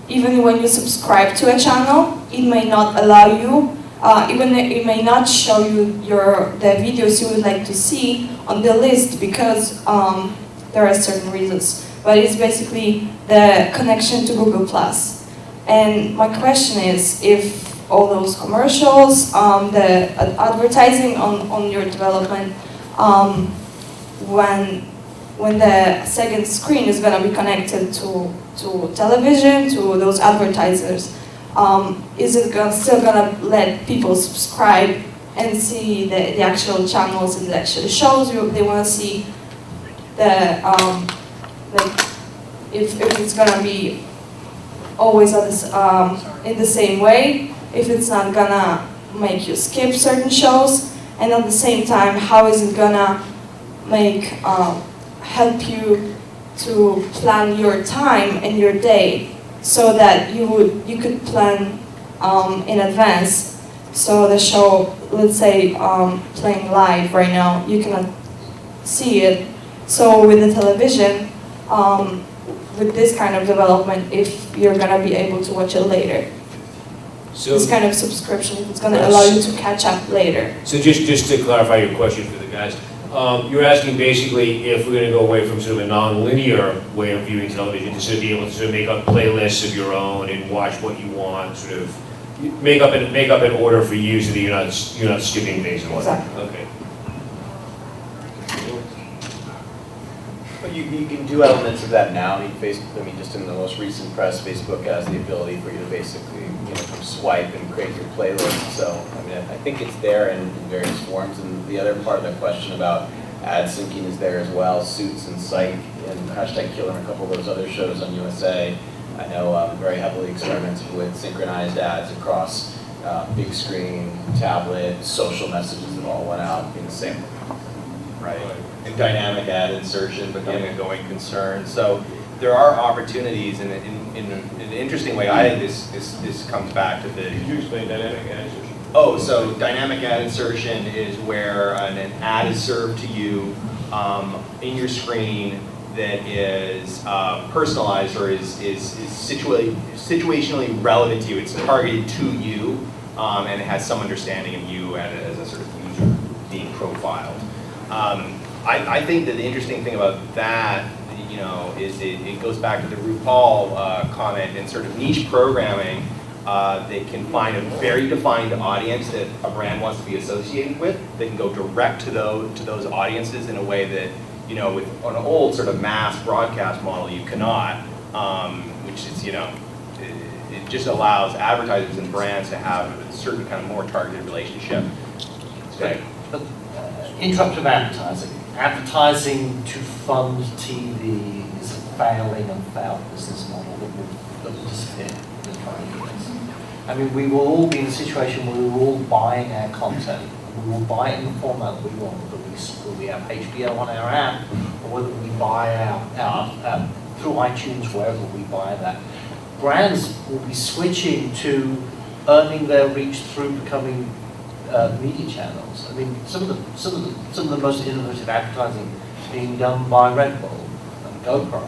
Speaker 21: even when you subscribe to a channel, it may not allow you, it may not show you the videos you would like to see on the list because there are certain reasons. But it's basically the connection to Google Plus. And my question is, if all those commercials, the advertising on your development, when the second screen is going to be connected to television, to those advertisers, is it still going to let people subscribe and see the actual channels and the actual shows they want to see? If it's going to be always in the same way, if it's not going to make you skip certain shows, and at the same time, how is it going to help you to plan your time and your day so that you could plan in advance. So the show, let's say playing live right now, you cannot see it. So with the television, with this kind of development, if you're gonna be able to watch it later. So this kind of subscription, it's gonna allow you to catch up later.
Speaker 7: So just to clarify your question for the guys, You're asking basically if we're going to go away from sort of a non-linear way of viewing television to sort of be able to sort of make up playlists of your own and watch what you want, sort of make up an order for you so that you're not skipping basically.
Speaker 21: Exactly.
Speaker 7: Okay.
Speaker 12: But you can do elements of that now. I mean, just in the most recent press, Facebook has the ability for you to basically, come swipe and create your playlist. So, I mean, I think it's there in various forms. And the other part of the question about ad syncing is there as well. Suits and Psych and #Killer and a couple of those other shows on USA. I know very heavily experimented with synchronized ads across big screen, tablet, social messages that all went out in the same. Right. And dynamic ad insertion becoming a going concern. So there are opportunities in an interesting way. I think this comes back to the.
Speaker 1: Could you explain dynamic ad insertion?
Speaker 12: Oh, so dynamic ad insertion is where an ad is served to you in your screen that is personalized or is situationally relevant to you. It's targeted to you, and it has some understanding of you as a sort of user being profiled. I think that the interesting thing about that, is it goes back to the RuPaul comment and sort of niche programming. They can find a very defined audience that a brand wants to be associated with. They can go direct to those audiences in a way that, with an old sort of mass broadcast model, you cannot, which is, it just allows advertisers and brands to have a certain kind of more targeted relationship. Okay.
Speaker 11: But interruptive advertising. Advertising to fund TV is a failing and failed business model that will disappear in the coming years. I mean, we will all be in a situation where we're all buying our content. We will buy it in the format we want, whether we have HBO on our app, or whether we buy our through iTunes, wherever we buy that. Brands will be switching to earning their reach through becoming media channels. I mean, some of the most innovative advertising is being done by Red Bull and GoPro,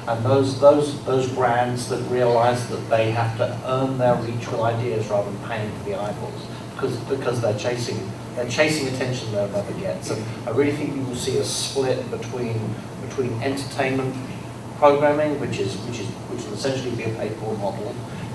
Speaker 11: and those brands that realize that they have to earn their reach with ideas rather than paying for the eyeballs, because they're chasing attention they'll never get. So I really think you will see a split between entertainment programming, which will essentially be a paid-for model,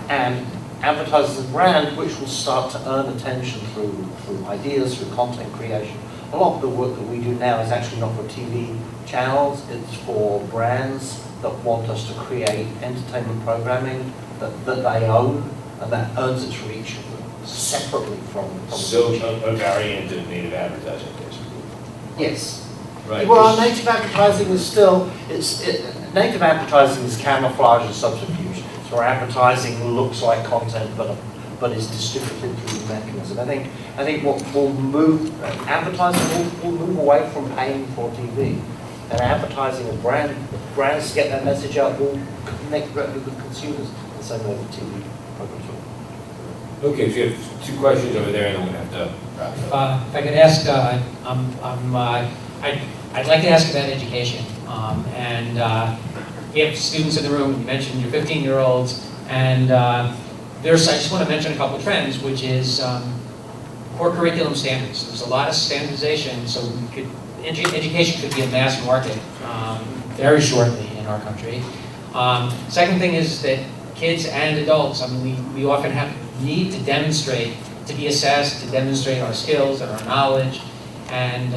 Speaker 11: and advertisers and brand, which will start to earn attention through ideas, through content creation. A lot of the work that we do now is actually not for TV channels, it's for brands that want us to create entertainment programming that they own and that earns its reach separately from
Speaker 7: So a variant of native advertising, basically.
Speaker 11: Yes.
Speaker 7: Right.
Speaker 11: Well, native advertising is still, native advertising is camouflage and subterfuge. So advertising looks like content, but is distributed through the mechanism. I think what will move, advertising will move away from paying for TV. And advertising and brands to get that message out will connect directly with consumers the same way the TV programs will.
Speaker 7: Okay, so you have two questions over there, and I'm going to have to wrap it up.
Speaker 2: If I could ask, I'd like to ask about education. We have students in the room. You mentioned your 15-year-olds, and I just want to mention a couple of trends, which is core curriculum standards. There's a lot of standardization, so education could be a mass market very shortly in our country. Second thing is that kids and adults, I mean, we often need to demonstrate, to be assessed, to demonstrate our skills and our knowledge, and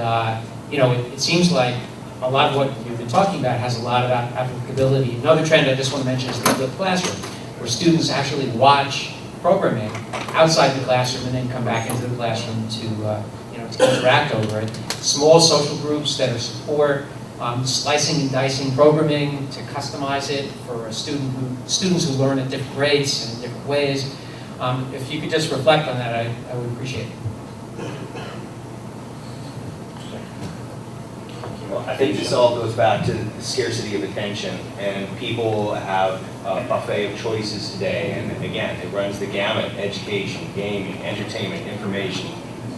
Speaker 2: it seems like a lot of what you've been talking about has a lot of applicability. Another trend I just want to mention is the flipped classroom, where students actually watch programming outside the classroom and then come back into the classroom to interact over it. Small social groups that are support, slicing and dicing programming to customize it for students who learn at different rates and in different ways. If you could just reflect on that, I would appreciate it.
Speaker 12: Well, I think this all goes back to the scarcity of attention, and people have a buffet of choices today, and again, it runs the gamut: education, gaming, entertainment, information,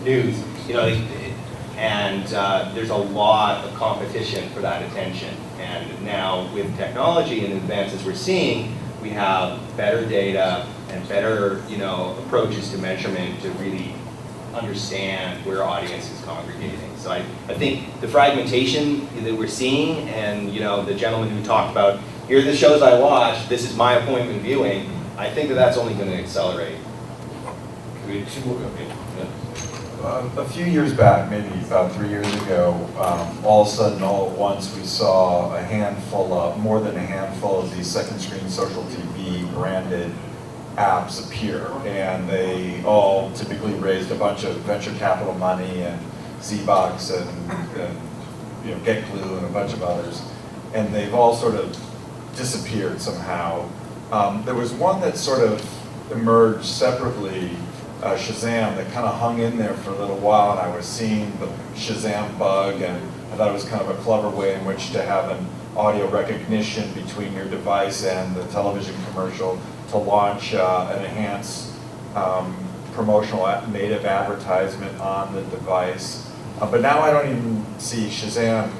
Speaker 12: news, and there's a lot of competition for that attention. And now with technology and advances we're seeing, we have better data and better, approaches to measurement to really
Speaker 10: understand where audience is congregating. So I think the fragmentation that we're seeing, and the gentleman who talked about, here are the shows I watch, this is my appointment viewing, I think that that's only going to accelerate.
Speaker 8: A few years back, maybe about 3 years ago, all of a sudden, all at once, we saw more than a handful of these second screen social TV branded apps appear, and they all typically raised a bunch of venture capital money and Z-Box and GetGlue and a bunch of others, and they've all sort of disappeared somehow. There was one that sort of emerged separately, Shazam, that kind of hung in there for a little while, and I was seeing the Shazam bug, and I thought it was kind of a clever way in which to have an audio recognition between your device and the television commercial to launch an enhanced promotional native advertisement on the device. But now I don't even see Shazam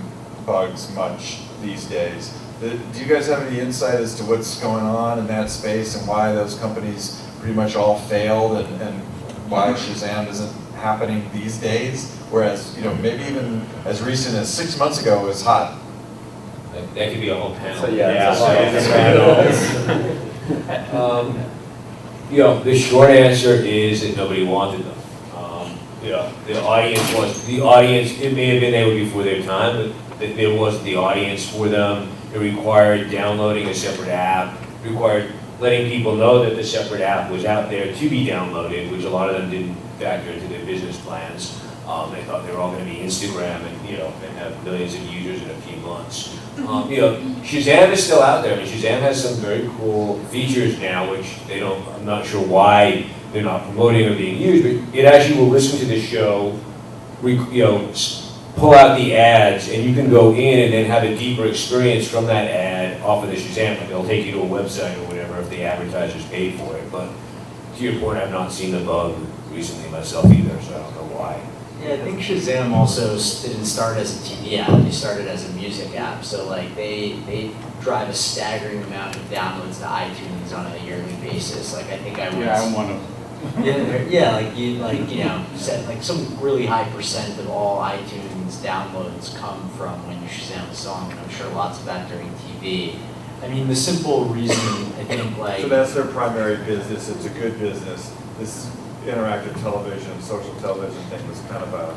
Speaker 8: bugs much these days. Do you guys have any insight as to what's going on in that space and why those companies pretty much all failed, and why Shazam isn't happening these days? Whereas, maybe even as recent as 6 months ago it was hot.
Speaker 7: That could be a whole panel.
Speaker 8: So, yeah,
Speaker 7: the short answer is that nobody wanted them. The audience, it may have been they were before their time, but there wasn't the audience for them. It required downloading a separate app, required letting people know that the separate app was out there to be downloaded, which a lot of them didn't factor into their business plans. They thought they were all going to be Instagram and have millions of users in a few months. Shazam is still out there. I mean, Shazam has some very cool features now, which I'm not sure why they're not promoting or being used, but it actually will listen to the show, pull out the ads, and you can go in and then have a deeper experience from that ad off of the Shazam. Like, they'll take you to a website or whatever if the advertisers paid for it. But to your point, I've not seen the bug recently myself either, so I don't know why.
Speaker 13: Yeah, I think Shazam also didn't start as a TV app, they started as a music app. So like they drive a staggering amount of downloads to iTunes on a yearly basis. Like I think I was...
Speaker 5: Yeah, I'm one of them.
Speaker 13: Said like some really high percent of all iTunes downloads come from when you Shazam a song, and I'm sure lots of that during TV. I mean, the simple reason, I think, like...
Speaker 8: So that's their primary business, it's a good business. This interactive television, social television thing was kind of a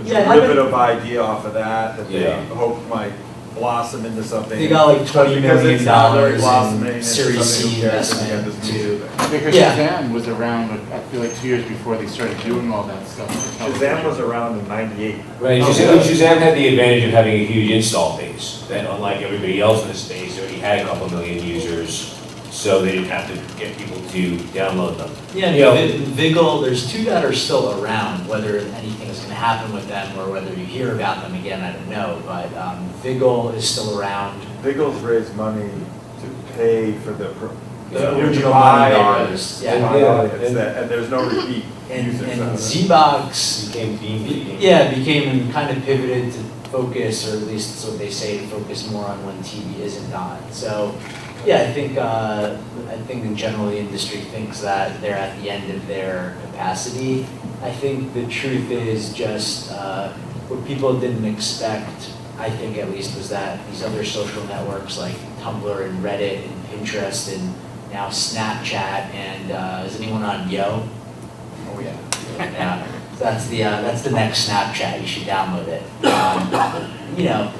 Speaker 8: derivative idea off of that they hoped might blossom into something.
Speaker 13: They got like $20 million in
Speaker 8: Series
Speaker 13: C investment too.
Speaker 5: Because Shazam was around, I feel like 2 years before they started doing all that stuff.
Speaker 8: Shazam was around in '98.
Speaker 7: Right, Shazam had the advantage of having a huge install base that, unlike everybody else in the space, already had a couple million users, so they didn't have to get people to download them.
Speaker 13: Yeah, Vigil, there's two that are still around. Whether anything is going to happen with them or whether you hear about them again, I don't know. But Vigil is still around.
Speaker 8: Vigil's raised money to pay for the
Speaker 13: original
Speaker 8: artists.
Speaker 13: Yeah.
Speaker 8: And there's no repeat users.
Speaker 13: And Z-Box became kind of pivoted to focus, or at least that's what they say, to focus more on when TV isn't on. So. Yeah, I think in general the industry thinks that they're at the end of their capacity. I think the truth is just what people didn't expect, I think at least, was that these other social networks like Tumblr and Reddit and Pinterest and now Snapchat and is anyone on Yo? Oh yeah. Yeah. That's the next Snapchat. You should download it.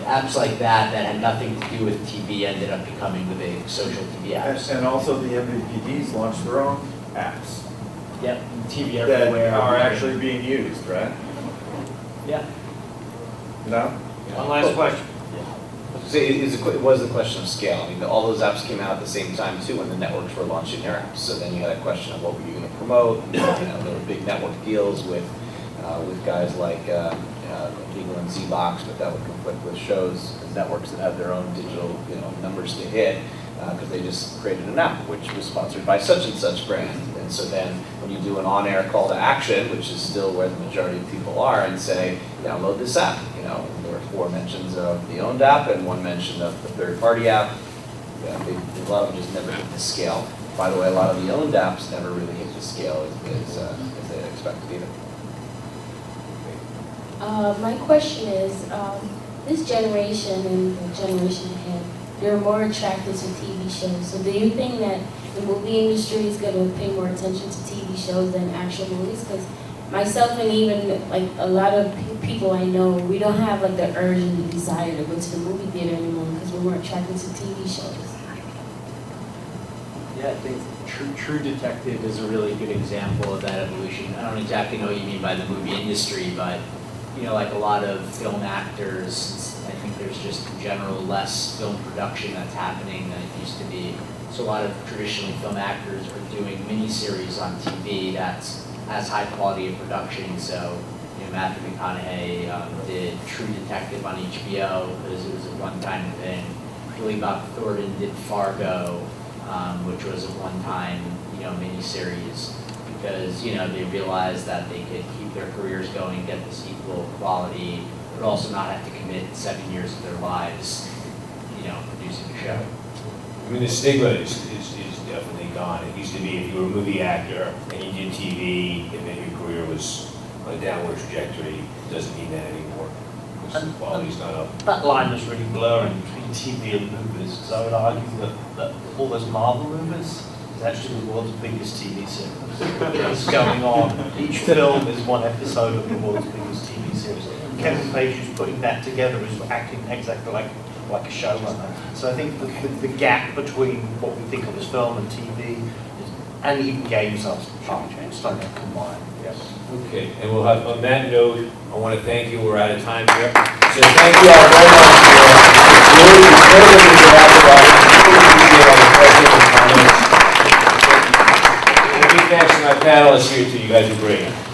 Speaker 13: Apps like that had nothing to do with TV ended up becoming the big social TV apps.
Speaker 8: And also the MVPDs launched their own apps.
Speaker 13: Yep, TV everywhere.
Speaker 8: That are actually being used, right?
Speaker 13: Yeah.
Speaker 8: No?
Speaker 6: One last question. So it was the question of scale. I mean, all those apps came out at the same time too when the networks were launching their apps. So then you had a question of what were you going to promote. There were big network deals with guys like Legal and Z-Box, but that would conflict with shows and networks that have their own digital numbers to hit because they just created an app which was sponsored by such and such brand. And so then when you do an on-air call to action, which is still where the majority of people are, and say, download this app, there were 4 mentions of the owned app and 1 mention of the third-party app. A lot of them just never hit the scale. By the way, a lot of the owned apps never really hit the scale as they had
Speaker 4: expected either.
Speaker 22: My question is, this generation and the generation ahead, they're more attracted to TV shows. So do you think that the movie industry is going to pay more attention to TV shows than actual movies? Because myself and even like a lot of people I know, we don't have like the urge and the desire to go to the movie theater anymore because we're more attracted to TV shows.
Speaker 13: Yeah, I think True Detective is a really good example of that evolution. I don't exactly know what you mean by the movie industry, but you know, like a lot of film actors, I think there's just in general less film production that's happening than it used to be. So a lot of traditionally film actors are doing miniseries on TV that's has high quality of production. So, you know, Matthew McConaughey did True Detective on HBO because it was a one-time thing. Billy Bob Thornton did Fargo, which was a one-time, you know, miniseries because, you know, they realized that they could keep their careers going, get this equal quality, but also not have to commit 7 years of their lives, you know, producing a show.
Speaker 7: I mean, the stigma is definitely gone. It used to be if you were a movie actor and you did TV and then your career was on a downward trajectory, it doesn't mean that anymore. Because the quality's not up.
Speaker 11: That line is really blurring between TV and movies, because I would argue that all those Marvel movies is actually the world's biggest TV series. It's going on. Each film is one episode of the world's biggest TV series. Kevin Feige, who's putting that together, is acting exactly like a showrunner. So I think the gap between what we think of as film and TV and even games are starting to combine. Yes.
Speaker 7: Okay, and we'll have, on that note, I want to thank you. We're out of time here. So thank you all very much for really incredible interactive audience. Appreciate all the questions and comments. And a big thanks to my panelists here too. You guys are great.